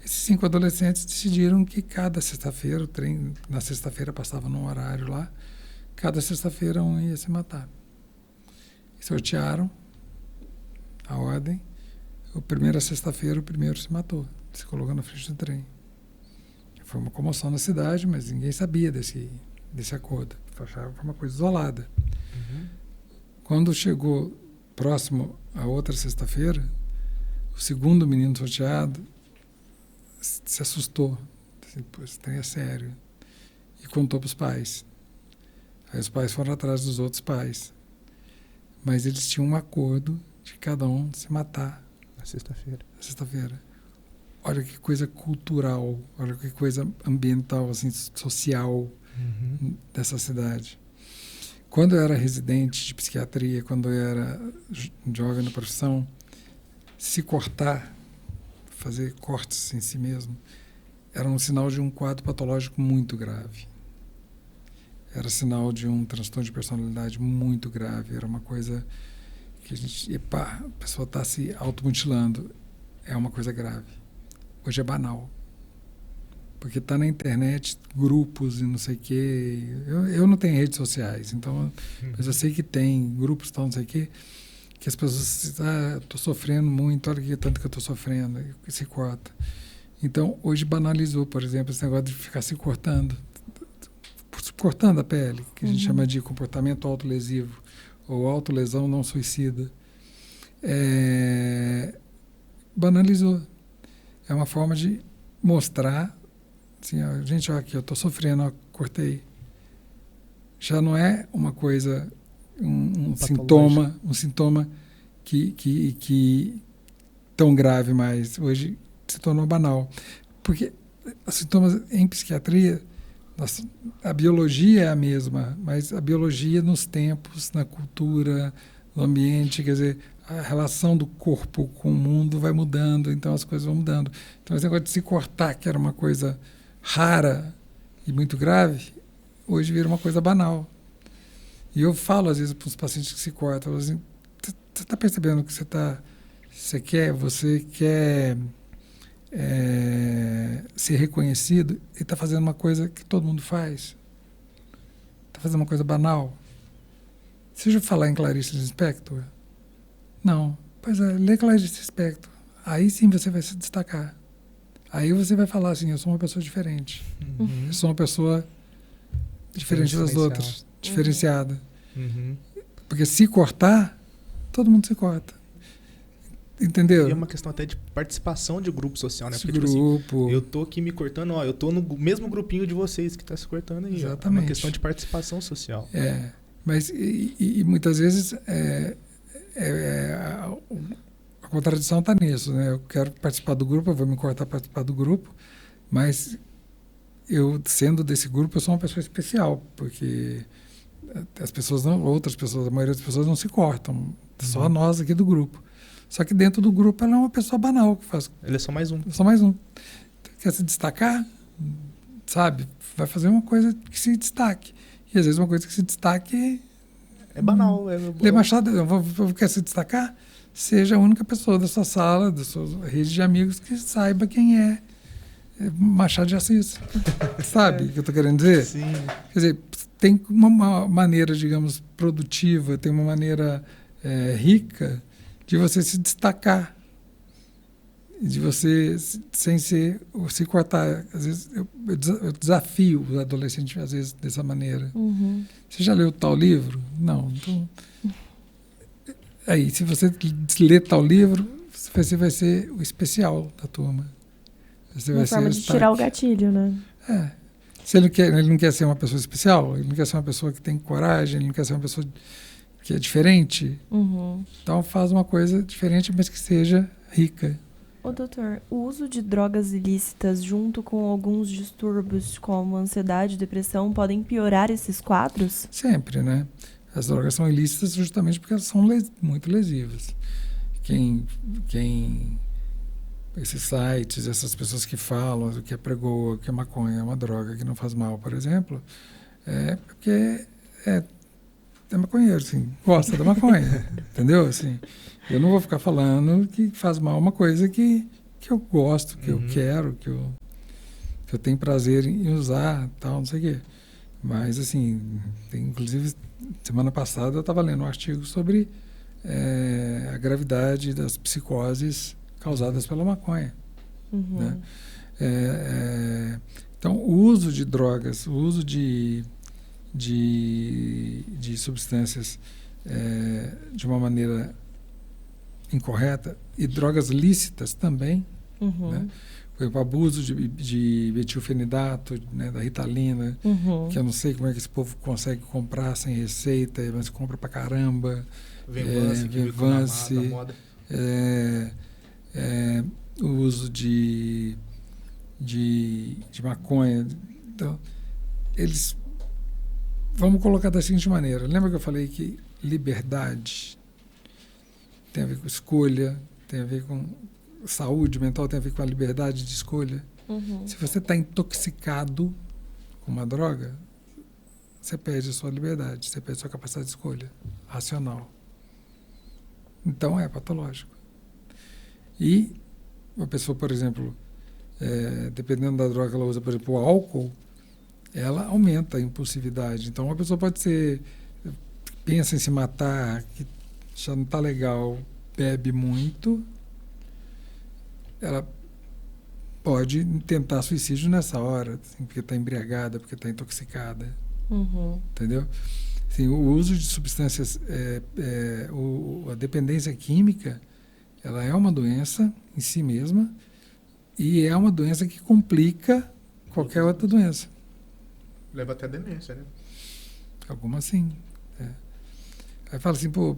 esses 5 adolescentes decidiram que cada sexta-feira, o trem na sexta-feira passava num horário lá, cada sexta-feira um ia se matar. E sortearam a ordem. A primeira sexta-feira, o primeiro se matou, se colocou na frente do trem. Foi uma comoção na cidade, mas ninguém sabia desse acordo. Achava que foi uma coisa isolada. Quando chegou próximo à outra sexta-feira, o segundo menino sorteado se assustou. Assim, pô, esse trem é sério. E contou para os pais. Aí os pais foram atrás dos outros pais. Mas eles tinham um acordo de cada um se matar. Na sexta-feira. Olha que coisa cultural, olha que coisa ambiental, assim, social dessa cidade. Quando eu era residente de psiquiatria, quando eu era jovem na profissão, se cortar, fazer cortes em si mesmo, era um sinal de um quadro patológico muito grave. Era sinal de um transtorno de personalidade muito grave. Era uma coisa que a pessoa está se automutilando. É uma coisa grave. Hoje é banal. Porque está na internet, grupos e não sei o quê. Eu não tenho redes sociais, então, mas eu sei que tem grupos e tal, não sei o quê, que as pessoas estou sofrendo muito, olha que tanto que eu estou sofrendo, e se corta. Então, hoje banalizou, por exemplo, esse negócio de ficar se cortando a pele, que a gente chama de comportamento autolesivo, ou autolesão não suicida. Banalizou. É uma forma de mostrar, assim, ó, gente, ó, aqui, eu estou sofrendo, ó, cortei. Já não é uma coisa, um sintoma que tão grave mais. Hoje se tornou banal. Porque os sintomas em psiquiatria, a biologia é a mesma, mas a biologia nos tempos, na cultura, no ambiente, quer dizer, a relação do corpo com o mundo vai mudando, então as coisas vão mudando. Então esse negócio de se cortar, que era uma coisa rara e muito grave, hoje vira uma coisa banal. E eu falo às vezes para os pacientes que se cortam, assim, você está percebendo que você quer ser reconhecido e está fazendo uma coisa que todo mundo faz. Está fazendo uma coisa banal. Se eu falar em Clarice Lispector, não. Pois é, lê Clarice Lispector. Aí sim você vai se destacar. Aí você vai falar assim, eu sou uma pessoa diferente. Eu sou uma pessoa diferente das outras. Diferenciada. Porque se cortar, todo mundo se corta. Entendeu? E é uma questão até de participação de grupo social, né? Porque, grupo. Tipo assim, eu tô aqui me cortando, ó, eu tô no mesmo grupinho de vocês que tá se cortando aí. Exatamente. É uma questão de participação social. Mas e muitas vezes a contradição está nisso, né? Eu quero participar do grupo, eu vou me cortar para participar do grupo, mas eu, sendo desse grupo, eu sou uma pessoa especial, porque outras pessoas, a maioria das pessoas não se cortam, só nós aqui do grupo. Só que dentro do grupo ela é uma pessoa banal que faz. Ele é só mais um. Só mais um. Quer se destacar, sabe? Vai fazer uma coisa que se destaque. E às vezes uma coisa que se destaque é banal. Lê Machado, quer se destacar? Seja a única pessoa da sua sala, da sua rede de amigos que saiba quem é Machado de Assis. Sabe o que eu estou querendo dizer? Sim. Quer dizer, tem uma maneira, digamos, produtiva, tem uma maneira rica de você se destacar, de você, sem se cortar. Às vezes, eu desafio o adolescente, às vezes, dessa maneira. Você já leu tal livro? Não. Então, aí, se você ler tal livro, você vai ser o especial da turma. Você vai forma de tirar o gatilho, né? Se ele não quer ser uma pessoa especial, ele não quer ser uma pessoa que tem coragem, ele não quer ser uma pessoa que é diferente, então faz uma coisa diferente, mas que seja rica. Ô, doutor, o uso de drogas ilícitas junto com alguns distúrbios como ansiedade e depressão podem piorar esses quadros? Sempre, né? As drogas são ilícitas justamente porque elas são muito lesivas. esses sites, essas pessoas que falam que é pregou, que a maconha é uma droga que não faz mal, por exemplo, é porque é maconheiro, assim, gosta da maconha, entendeu? Assim, eu não vou ficar falando que faz mal uma coisa que eu gosto, que eu quero, que eu tenho prazer em usar, tal, não sei o quê. Mas, assim, inclusive, semana passada eu estava lendo um artigo sobre a gravidade das psicoses causadas pela maconha. Né? Então, o uso de drogas, o uso de substâncias de uma maneira incorreta, e drogas lícitas também, né? Por exemplo, abuso de metilfenidato, né, da Ritalina, que eu não sei como é que esse povo consegue comprar sem receita, mas compra pra caramba. Venvance, o uso de maconha. Então, eles... Vamos colocar da seguinte maneira. Lembra que eu falei que liberdade tem a ver com escolha, tem a ver com saúde mental, tem a ver com a liberdade de escolha? Se você está intoxicado com uma droga, você perde a sua liberdade, você perde a sua capacidade de escolha racional. Então, é patológico. E uma pessoa, por exemplo, dependendo da droga que ela usa, por exemplo, o álcool, ela aumenta a impulsividade. Então, uma pessoa pensa em se matar, que já não está legal, bebe muito, ela pode tentar suicídio nessa hora, assim, porque está embriagada, porque está intoxicada. Entendeu? Assim, o uso de substâncias, a dependência química, ela é uma doença em si mesma e é uma doença que complica qualquer outra doença. Leva até demência, né? Algumas sim. Aí fala assim, pô,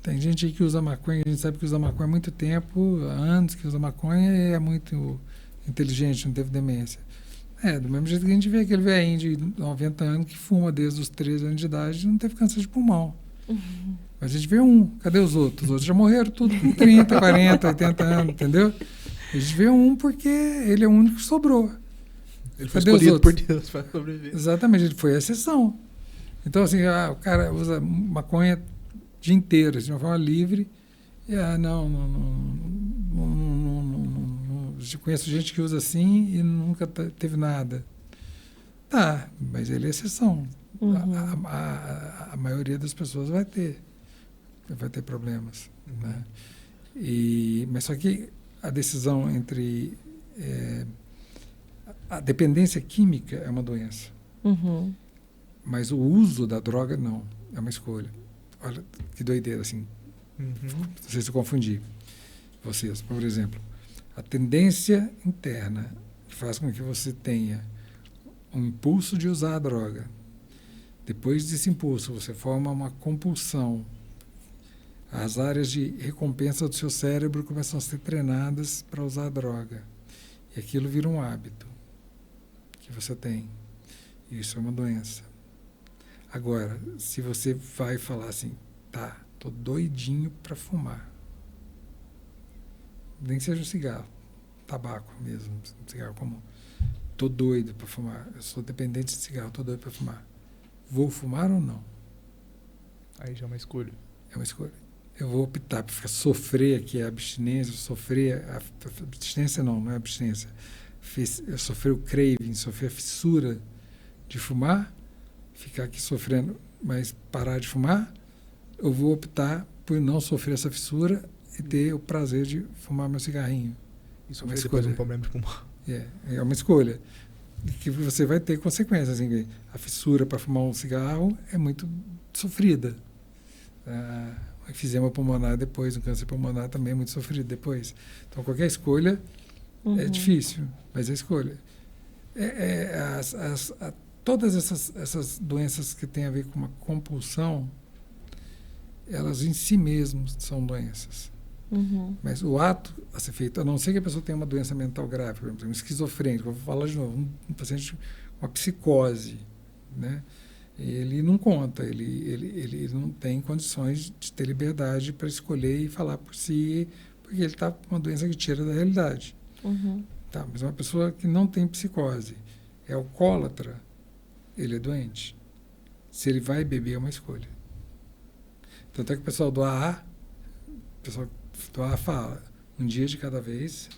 tem gente aí que usa maconha, a gente sabe que usa maconha há muito tempo, há anos que usa maconha e é muito inteligente, não teve demência. Do mesmo jeito que a gente vê aquele velhinho de 90 anos que fuma desde os 13 anos de idade e não teve câncer de pulmão. Mas a gente vê cadê os outros? Os outros já morreram tudo com 30, 40, 80 anos, entendeu? A gente vê porque ele é o único que sobrou. Ele foi escolhido por Deus para sobreviver. Exatamente, ele foi a exceção. Então, assim, o cara usa maconha o dia inteiro, de uma forma livre. E, eu conheço gente que usa assim e nunca teve nada. Tá, mas ele é exceção. A maioria das pessoas vai ter problemas. Né? Mas só que a decisão entre... a dependência química é uma doença. Mas o uso da droga, não. É uma escolha. Olha, que doideira, assim. Não sei se eu confundi vocês. Por exemplo, a tendência interna que faz com que você tenha um impulso de usar a droga. Depois desse impulso, você forma uma compulsão. As áreas de recompensa do seu cérebro começam a ser treinadas para usar a droga. E aquilo vira um hábito que você tem. Isso é uma doença. Agora, se você vai falar assim, tô doidinho para fumar. Nem que seja um cigarro, tabaco mesmo, um cigarro comum. Tô doido para fumar, eu sou dependente de cigarro, tô doido para fumar. Vou fumar ou não? Aí já é uma escolha. É uma escolha. Eu vou optar por sofrer aqui a abstinência, a abstinência não é abstinência. Eu sofrer o craving, sofrer a fissura de fumar, ficar aqui sofrendo, mas parar de fumar, eu vou optar por não sofrer essa fissura e ter o prazer de fumar meu cigarrinho. Isso é uma escolha. Um problema de pulmão. É uma escolha. Que você vai ter consequências. Assim, a fissura para fumar um cigarro é muito sofrida. O enfisema pulmonar depois, o câncer pulmonar também é muito sofrido depois. Então, qualquer escolha é difícil, mas é escolha. Todas essas doenças que têm a ver com uma compulsão, elas em si mesmas são doenças. Mas o ato a ser feito, a não ser que a pessoa tenha uma doença mental grave, por exemplo, um esquizofrênico, eu vou falar de novo, um paciente com uma psicose, né? ele não conta, ele não tem condições de ter liberdade para escolher e falar por si, porque ele está com uma doença que tira da realidade. Uhum. Tá, mas uma pessoa que não tem psicose, é alcoólatra, ele é doente. Se ele vai beber, é uma escolha. Tanto é que o pessoal do AA fala, um dia de cada vez,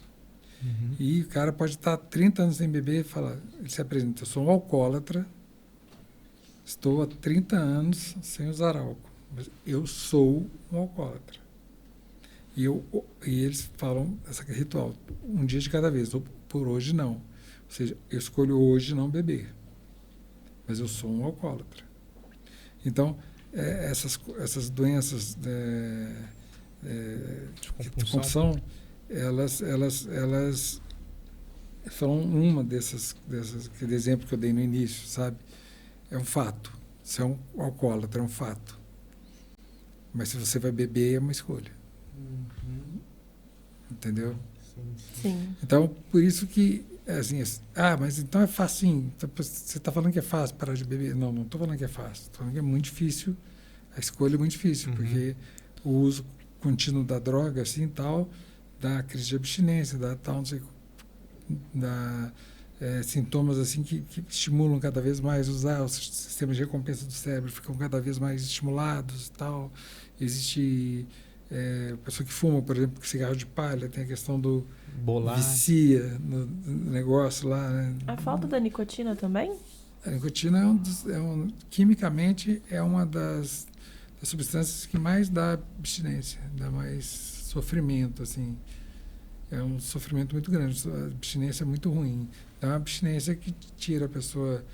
e o cara pode estar 30 anos sem beber e falar, ele se apresenta, eu sou um alcoólatra, estou há 30 anos sem usar álcool, mas eu sou um alcoólatra. E eles falam esse ritual, um dia de cada vez, ou por hoje não. Ou seja, eu escolho hoje não beber, mas eu sou um alcoólatra. Então, essas doenças de compulsão, elas são uma dessas, aquele exemplo que eu dei no início, sabe? É um fato. Você é um alcoólatra, é um fato. Mas se você vai beber, é uma escolha. Entendeu? Sim. Então, por isso que, assim, mas então é fácil. Você está falando que é fácil parar de beber? Não, não estou falando que é fácil. Estou falando que é muito difícil. A escolha é muito difícil, porque o uso contínuo da droga, assim, tal, dá crise de abstinência, dá tal, não sei, dá sintomas, assim, que estimulam cada vez mais os sistemas de recompensa do cérebro ficam cada vez mais estimulados e tal. Existe pessoa que fuma, por exemplo, cigarro de palha, tem a questão do vicia no negócio lá, né? A falta da nicotina também? A nicotina quimicamente é uma das substâncias que mais dá abstinência, dá mais sofrimento, assim. É um sofrimento muito grande, a abstinência é muito ruim. É uma abstinência que tira a pessoa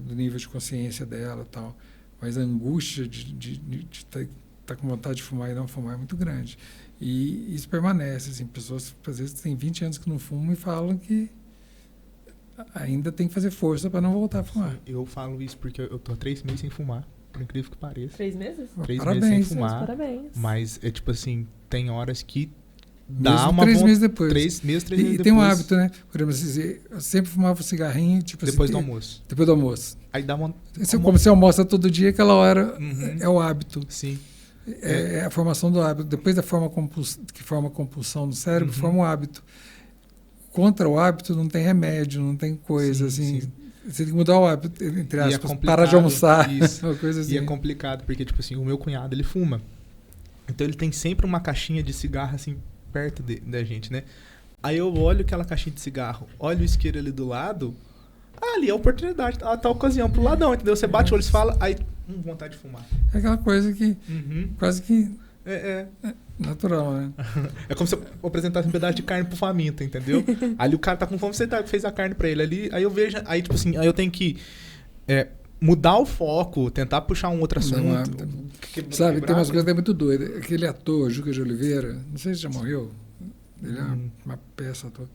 do nível de consciência dela e tal. Mas a angústia de estar com vontade de fumar e não fumar é muito grande. E isso permanece, assim, pessoas às vezes têm 20 anos que não fumam e falam que ainda tem que fazer força para não voltar a fumar. Eu falo isso porque eu tô há 3 meses sem fumar, por incrível que pareça. 3 meses? 3 meses sem fumar. Parabéns. Mas é tipo assim, tem horas que dá mesmo uma 3 meses depois. 3 meses depois. E tem um hábito, né? Por exemplo, eu sempre fumava um cigarrinho, tipo depois assim, do almoço. Depois do almoço. Aí dá uma... Como você almoça todo dia, aquela hora é o hábito. Sim. É a formação do hábito. Depois da que forma a compulsão no cérebro, forma o hábito. Contra o hábito não tem remédio, não tem coisa, assim. Sim. Você tem que mudar o hábito, entre aspas, parar de almoçar. Isso. Uma coisa assim. E é complicado, porque, tipo assim, o meu cunhado, ele fuma. Então ele tem sempre uma caixinha de cigarro, assim, perto da gente, né? Aí eu olho aquela caixinha de cigarro, olho o isqueiro ali do lado, ali é a oportunidade, tá a ocasião pro ladão, entendeu? Você bate o olho e fala, aí, vontade de fumar. É aquela coisa que quase que é natural, né? É como se eu apresentasse um pedaço de carne pro faminto, entendeu? Ali o cara tá com fome, você fez a carne pra ele ali, aí eu vejo, aí tipo assim, aí eu tenho que mudar o foco, tentar puxar um outro assunto. Sabe, tem umas coisas que é muito doidas. Aquele ator, Juca de Oliveira, não sei se já morreu, ele é uma peça ator.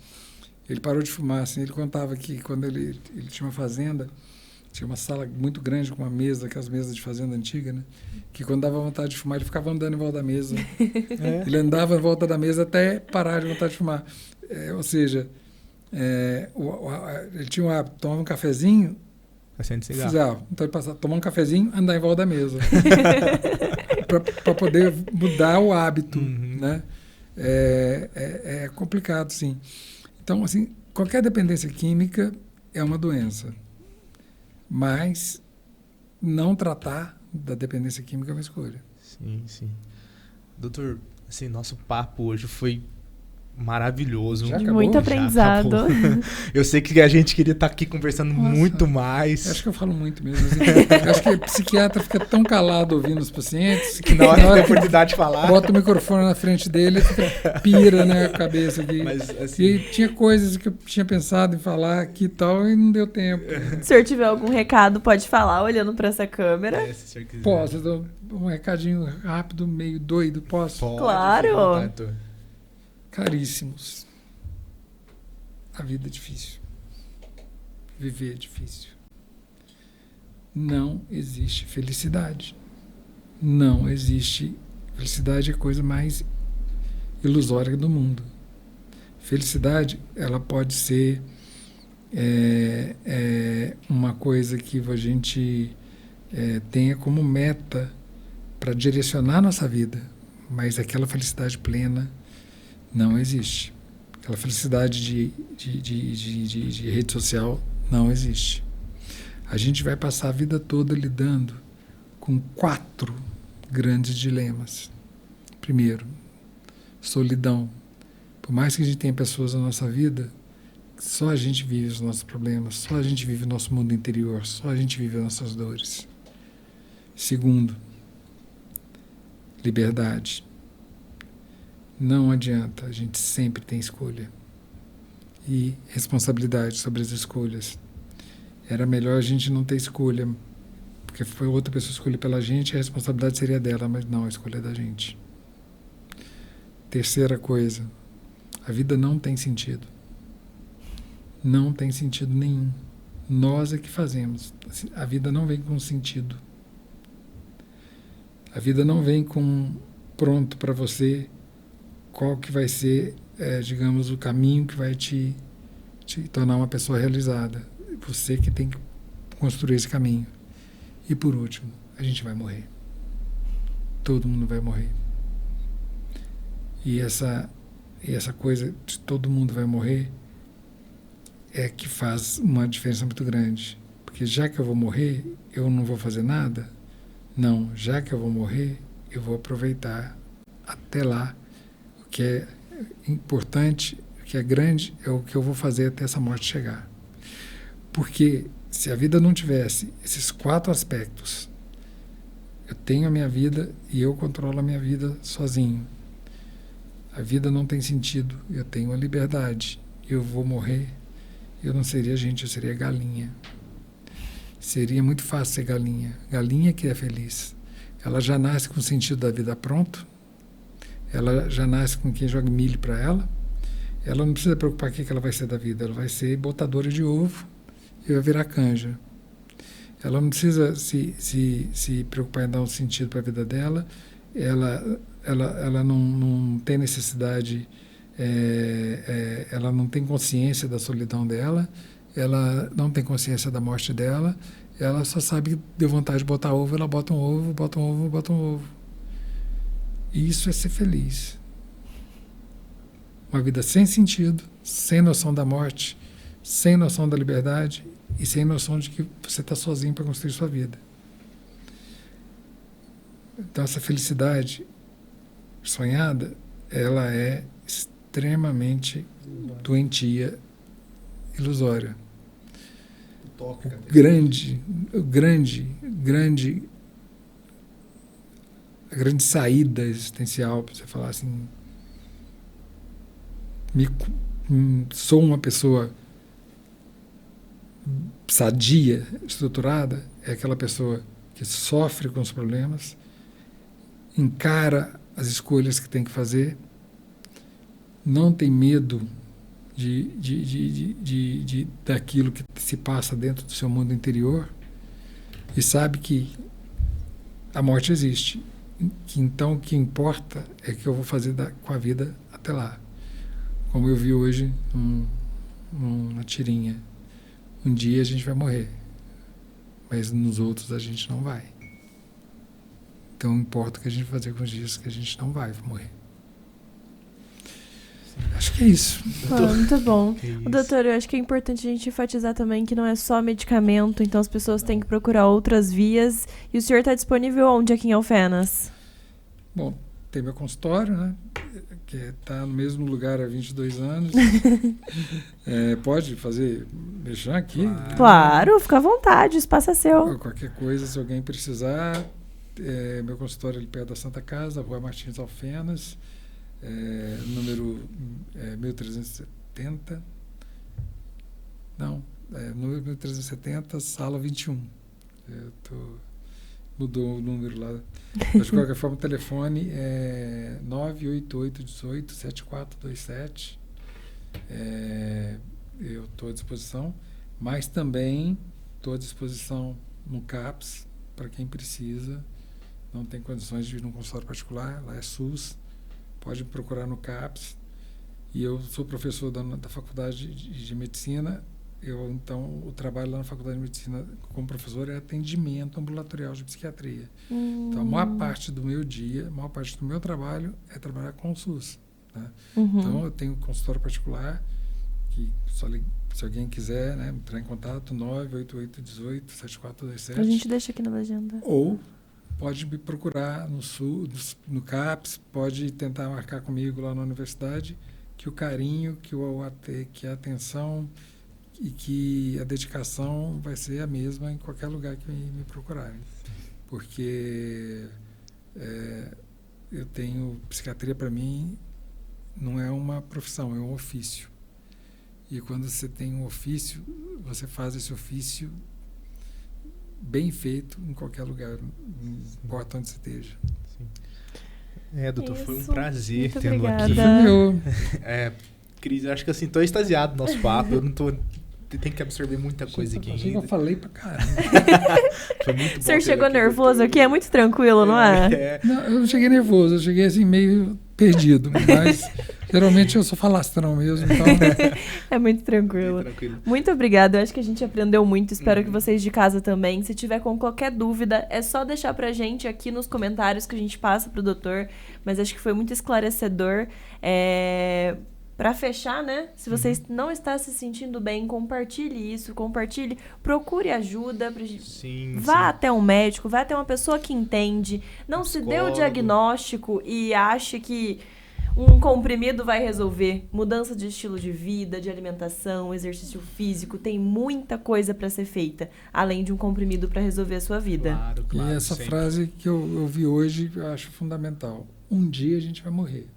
Ele parou de fumar, assim, ele contava que quando ele tinha uma fazenda, tinha uma sala muito grande com uma mesa, aquelas mesas de fazenda antiga, né? Que quando dava vontade de fumar, ele ficava andando em volta da mesa. Ele andava em volta da mesa até parar de vontade de fumar. Ou seja, ele tinha um hábito, tomava um cafezinho, então ele passava, tomar um cafezinho, andar em volta da mesa. para poder mudar o hábito, né? É complicado, sim. Então, assim, qualquer dependência química é uma doença. Mas não tratar da dependência química é uma escolha. Sim, sim. Doutor, assim, nosso papo hoje foi maravilhoso. De muito aprendizado. Eu sei que a gente queria estar aqui conversando muito mais. Acho que eu falo muito mesmo. Assim, acho que o psiquiatra fica tão calado ouvindo os pacientes que na hora tem oportunidade de falar. Bota o microfone na frente dele e pira, né, a cabeça aqui. Mas, assim, e tinha coisas que eu tinha pensado em falar aqui e tal e não deu tempo. Se o senhor tiver algum recado, pode falar olhando para essa câmera. Se o senhor quiser. Posso, um recadinho rápido, meio doido, posso? Pode, claro. Caríssimos, a vida é difícil, viver é difícil, não existe felicidade, não existe, felicidade é a coisa mais ilusória do mundo. Felicidade, ela pode ser é uma coisa que a gente tenha como meta para direcionar a nossa vida, mas aquela felicidade plena não existe. Aquela felicidade de rede social não existe. A gente vai passar a vida toda lidando com 4 grandes dilemas. Primeiro, solidão. Por mais que a gente tenha pessoas na nossa vida, só a gente vive os nossos problemas, só a gente vive o nosso mundo interior, só a gente vive as nossas dores. Segundo, liberdade. Não adianta, a gente sempre tem escolha. E responsabilidade sobre as escolhas. Era melhor a gente não ter escolha, porque foi outra pessoa escolher pela gente, a responsabilidade seria dela, mas não, a escolha é da gente. Terceira coisa, a vida não tem sentido. Não tem sentido nenhum. Nós é que fazemos. A vida não vem com sentido. A vida não vem com pronto para você qual que vai ser, digamos, o caminho que vai te tornar uma pessoa realizada. Você que tem que construir esse caminho. E por último, a gente vai morrer. Todo mundo vai morrer. E essa coisa de todo mundo vai morrer é que faz uma diferença muito grande. Porque já que eu vou morrer, eu não vou fazer nada? Não, já que eu vou morrer, eu vou aproveitar até lá. O que é importante, o que é grande, é o que eu vou fazer até essa morte chegar. Porque se a vida não tivesse esses 4 aspectos, eu tenho a minha vida e eu controlo a minha vida sozinho. A vida não tem sentido, eu tenho a liberdade, eu vou morrer, eu não seria gente, eu seria galinha. Seria muito fácil ser galinha. Galinha que é feliz. Ela já nasce com o sentido da vida pronto, ela já nasce com quem joga milho para ela, ela não precisa preocupar o que ela vai ser da vida, ela vai ser botadora de ovo e vai virar canja. Ela não precisa se preocupar em dar um sentido para a vida dela, ela não tem necessidade, ela não tem consciência da solidão dela, ela não tem consciência da morte dela, ela só sabe que deu vontade de botar ovo, ela bota um ovo, bota um ovo, bota um ovo. E isso é ser feliz. Uma vida sem sentido, sem noção da morte, sem noção da liberdade e sem noção de que você está sozinho para construir sua vida. Então essa felicidade sonhada, ela é extremamente doentia, ilusória. A grande saída existencial para você falar assim, sou uma pessoa sadia, estruturada, é aquela pessoa que sofre com os problemas, encara as escolhas que tem que fazer, não tem medo daquilo que se passa dentro do seu mundo interior e sabe que a morte existe. Que então o que importa é que eu vou fazer com a vida até lá. Como eu vi hoje uma tirinha. Um dia a gente vai morrer, mas nos outros a gente não vai. Então importa o que a gente vai fazer com os dias que a gente não vai morrer. Acho que é isso. Muito bom. Doutor, eu acho que é importante a gente enfatizar também que não é só medicamento, então as pessoas têm que procurar outras vias. E o senhor está disponível onde aqui em Alfenas? Bom, tem meu consultório, né? Que está no mesmo lugar há 22 anos. Pode fazer mexer aqui? Claro, fica à vontade, o espaço é seu. Qualquer coisa, se alguém precisar, meu consultório é ali perto da Santa Casa, Rua Martins Alfenas. Número 1370, número 1370, sala 21. Mudou o número lá. Mas de qualquer forma, o telefone é 98818-7427. Eu estou à disposição, mas também estou à disposição no CAPS, para quem precisa, não tem condições de ir num consultório particular, lá é SUS. Pode me procurar no CAPS. E eu sou professor da Faculdade de Medicina Então, o trabalho lá na Faculdade de Medicina como professor é atendimento ambulatorial de psiquiatria. Então, a maior parte do meu dia, a maior parte do meu trabalho é trabalhar com o SUS. Né? Então, eu tenho consultório particular, que se alguém quiser, né, entrar em contato, 98818-7427. A gente deixa aqui na legenda. Ou pode me procurar no CAPS, pode tentar marcar comigo lá na universidade, que o carinho, que a atenção e que a dedicação vai ser a mesma em qualquer lugar que me procurarem. Porque eu tenho... Psiquiatria, para mim, não é uma profissão, é um ofício. E quando você tem um ofício, você faz esse ofício bem feito em qualquer lugar, não importa onde você esteja. Sim. Doutor, foi um prazer muito tê-lo obrigada. aqui. Cris, eu acho que assim, tô extasiado no nosso papo, eu não tô... Tem que absorver muita coisa aqui ainda. Eu falei pra caramba. Foi muito bom. O senhor chegou nervoso aqui? É muito tranquilo, não é? Não, eu não cheguei nervoso, eu cheguei assim meio perdido, mas geralmente eu sou falastrão mesmo. Então... É muito tranquilo. Muito obrigada, eu acho que a gente aprendeu muito, espero que vocês de casa também. Se tiver com qualquer dúvida, é só deixar pra gente aqui nos comentários que a gente passa pro doutor, mas acho que foi muito esclarecedor. Para fechar, né? Se você não está se sentindo bem, compartilhe isso, procure ajuda. Vá até um médico, vá até uma pessoa que entende. Não se dê o diagnóstico e ache que um comprimido vai resolver. Mudança de estilo de vida, de alimentação, exercício físico, tem muita coisa para ser feita, além de um comprimido para resolver a sua vida. Claro, e essa frase que eu vi hoje, eu acho fundamental. Um dia a gente vai morrer.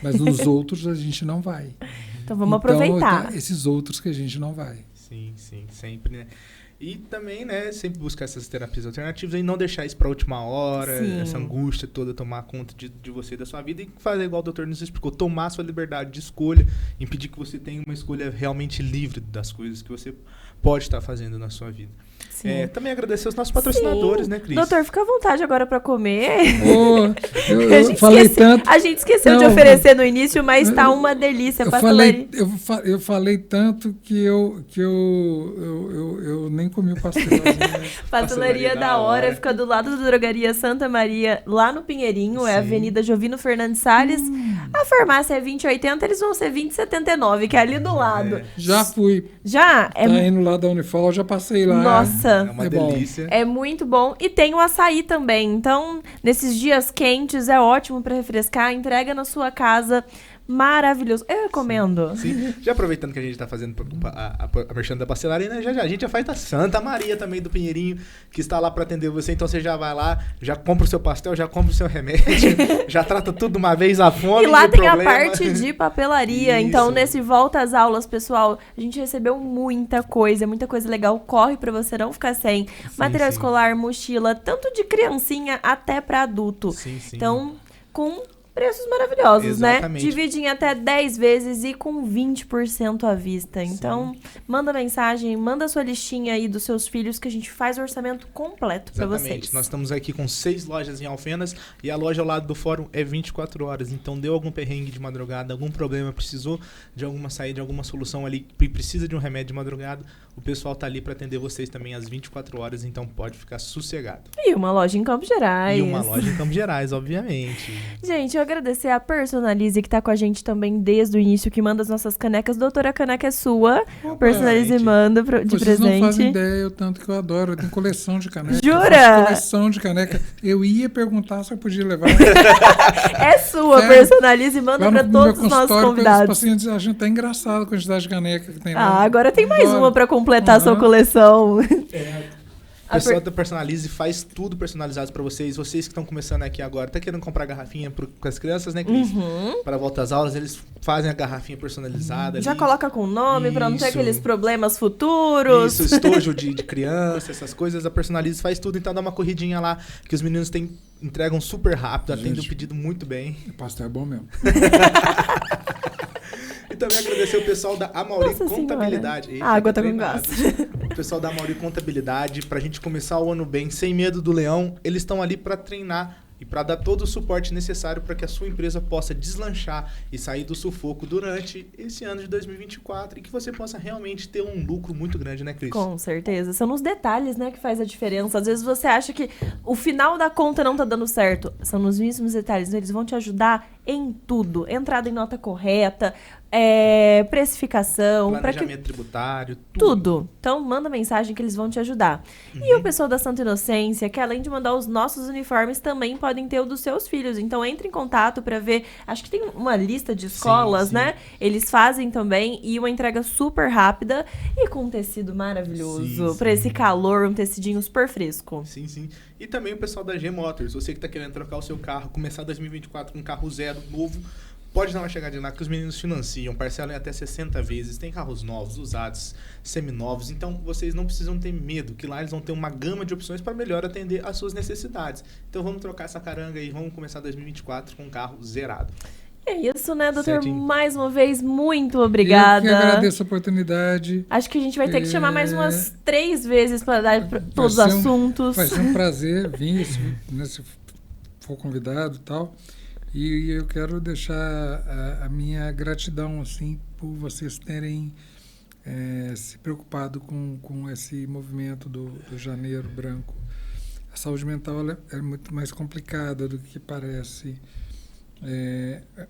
Mas nos outros a gente não vai. Então vamos aproveitar. Esses outros que a gente não vai. Sim, sempre, né? E também, né, sempre buscar essas terapias alternativas e não deixar isso para a última hora, essa angústia toda tomar conta de você e da sua vida e fazer igual o doutor nos explicou, tomar sua liberdade de escolha, impedir que você tenha uma escolha realmente livre das coisas que você pode estar fazendo na sua vida. Também agradecer aos nossos patrocinadores, né, Cris? Doutor, fica à vontade agora para comer. Eu falei tanto. A gente esqueceu de oferecer no início, mas está uma delícia. Eu falei tanto que eu nem comi o pastel. Pastelaria da Hora fica do lado da Drogaria Santa Maria, lá no Pinheirinho, é a Avenida Jovino Fernandes Salles. A farmácia é 20,80, eles vão ser 20,79, que é ali do lado. Já fui. Já? Tá indo lá da Unifol, já passei lá. Nossa. É uma delícia. É muito bom. E tem o açaí também. Então, nesses dias quentes, é ótimo para refrescar. Entrega na sua casa. Maravilhoso. Eu recomendo. Sim. Já aproveitando que a gente tá fazendo a merchan da pastelaria, né? A gente já faz da Santa Maria também, do Pinheirinho, que está lá para atender você. Então você já vai lá, já compra o seu pastel, já compra o seu remédio, já trata tudo de uma vez, a fome. E lá tem problema. a parte de papelaria. Isso. Então, nesse volta às aulas, pessoal, a gente recebeu muita coisa legal. Corre para você não ficar sem. Material escolar, mochila, tanto de criancinha até para adulto. Sim. Então, com preços maravilhosos, exatamente, né? Divide em até 10 vezes e com 20% à vista. Então, manda mensagem, manda sua listinha aí dos seus filhos que a gente faz o orçamento completo para vocês. Nós estamos aqui com 6 lojas em Alfenas e a loja ao lado do fórum é 24 horas. Então, deu algum perrengue de madrugada, algum problema, precisou de alguma saída, de alguma solução ali, precisa de um remédio de madrugada, o pessoal tá ali para atender vocês também às 24 horas, então pode ficar sossegado. E uma loja em Campos Gerais. Obviamente. Gente, eu agradecer a Personalize, que tá com a gente também desde o início, que manda as nossas canecas. Doutora, a caneca é sua. Personalize manda de Vocês presente. Vocês não fazem ideia o tanto que eu adoro. Eu tenho coleção de caneca. Jura? Coleção de caneca. Eu ia perguntar se eu podia levar. É sua, Personalize manda para todos os nossos convidados. Os pacientes acham até engraçado a quantidade de caneca que tem lá. Agora tem mais uma para completar a sua coleção. O pessoal da Personalize faz tudo personalizado pra vocês. Vocês que estão começando aqui agora, tá querendo comprar garrafinha com as crianças, né, Cris? Para volta às aulas, eles fazem a garrafinha personalizada. Já ali. Coloca com nome para não ter aqueles problemas futuros. Isso, estojo de criança, essas coisas. A Personalize faz tudo, então dá uma corridinha lá, que os meninos entregam super rápido, atendem o pedido muito bem. O pastel é bom mesmo. E também agradecer o pessoal da Amauri Contabilidade. Eita, a água tá com gás. O pessoal da Amauri Contabilidade, pra gente começar o ano bem, sem medo do leão. Eles estão ali pra treinar e para dar todo o suporte necessário para que a sua empresa possa deslanchar e sair do sufoco durante esse ano de 2024 e que você possa realmente ter um lucro muito grande, né, Cris? Com certeza. São nos detalhes, né, que faz a diferença. Às vezes você acha que o final da conta não tá dando certo. São nos mesmos detalhes. Eles vão te ajudar em tudo. Entrada em nota correta, precificação, planejamento tributário, tudo. Então, manda mensagem que eles vão te ajudar. E o pessoal da Santa Inocência, que além de mandar os nossos uniformes, também podem ter o dos seus filhos. Então, entre em contato para ver. Acho que tem uma lista de escolas, sim. né? Eles fazem também e uma entrega super rápida e com um tecido maravilhoso. Para esse calor, um tecidinho super fresco. Sim, sim. E também o pessoal da G Motors. Você que tá querendo trocar o seu carro, começar 2024 com um carro zero, novo, pode dar uma chegadinha lá que os meninos financiam, parcelam em até 60 vezes, tem carros novos, usados, seminovos, então vocês não precisam ter medo, que lá eles vão ter uma gama de opções para melhor atender às suas necessidades. Então vamos trocar essa caranga e vamos começar 2024 com um carro zerado. É isso, né, doutor? Certinho. Mais uma vez, muito obrigada. Eu que agradeço a oportunidade. Acho que a gente vai ter que chamar mais umas 3 vezes para dar todos os assuntos. Vai ser um prazer vir, se for convidado e tal. E eu quero deixar a minha gratidão, assim, por vocês terem se preocupado com esse movimento do Janeiro Branco. A saúde mental ela é muito mais complicada do que parece.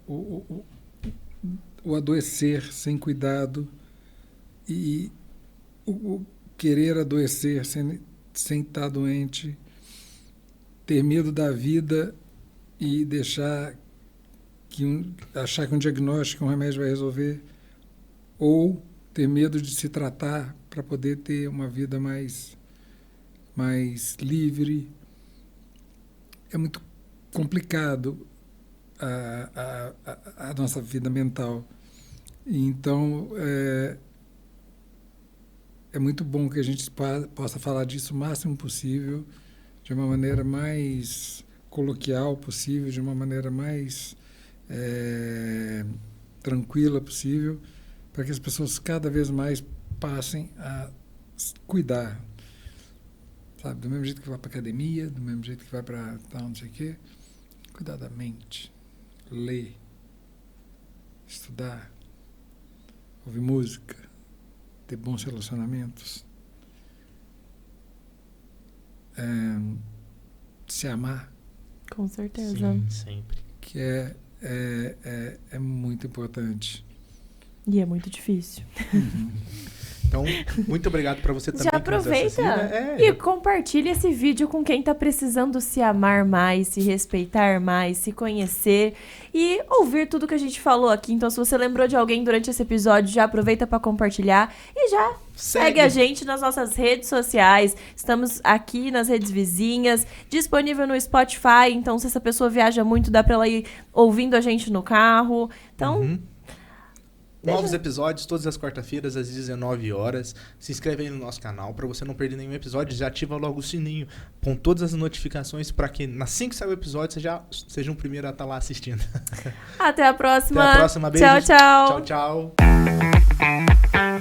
O adoecer sem cuidado e o querer adoecer sem estar doente, ter medo da vida e achar que um diagnóstico, um remédio vai resolver, ou ter medo de se tratar para poder ter uma vida mais livre. É muito complicado a nossa vida mental. Então, é muito bom que a gente possa falar disso o máximo possível, de uma maneira mais coloquial possível, de uma maneira mais tranquila possível, para que as pessoas cada vez mais passem a cuidar, sabe? Do mesmo jeito que vai para academia, do mesmo jeito que vai para tal, não sei o quê, cuidar da mente, ler, estudar, ouvir música, ter bons relacionamentos, se amar. Com certeza. Sim, sempre. Que é muito importante. E é muito difícil. Então, muito obrigado para você também. Já aproveita e compartilha esse vídeo com quem tá precisando se amar mais, se respeitar mais, se conhecer e ouvir tudo que a gente falou aqui. Então, se você lembrou de alguém durante esse episódio, já aproveita para compartilhar e já segue a gente nas nossas redes sociais. Estamos aqui nas redes vizinhas, disponível no Spotify. Então, se essa pessoa viaja muito, dá para ela ir ouvindo a gente no carro. Então... Novos episódios todas as quarta-feiras às 19 horas. Se inscreve aí no nosso canal para você não perder nenhum episódio. Já ativa logo o sininho com todas as notificações para que assim que sair o episódio você já seja o primeiro a estar lá assistindo. Até a próxima. Até a próxima. Beijo. Tchau, tchau. Tchau, tchau.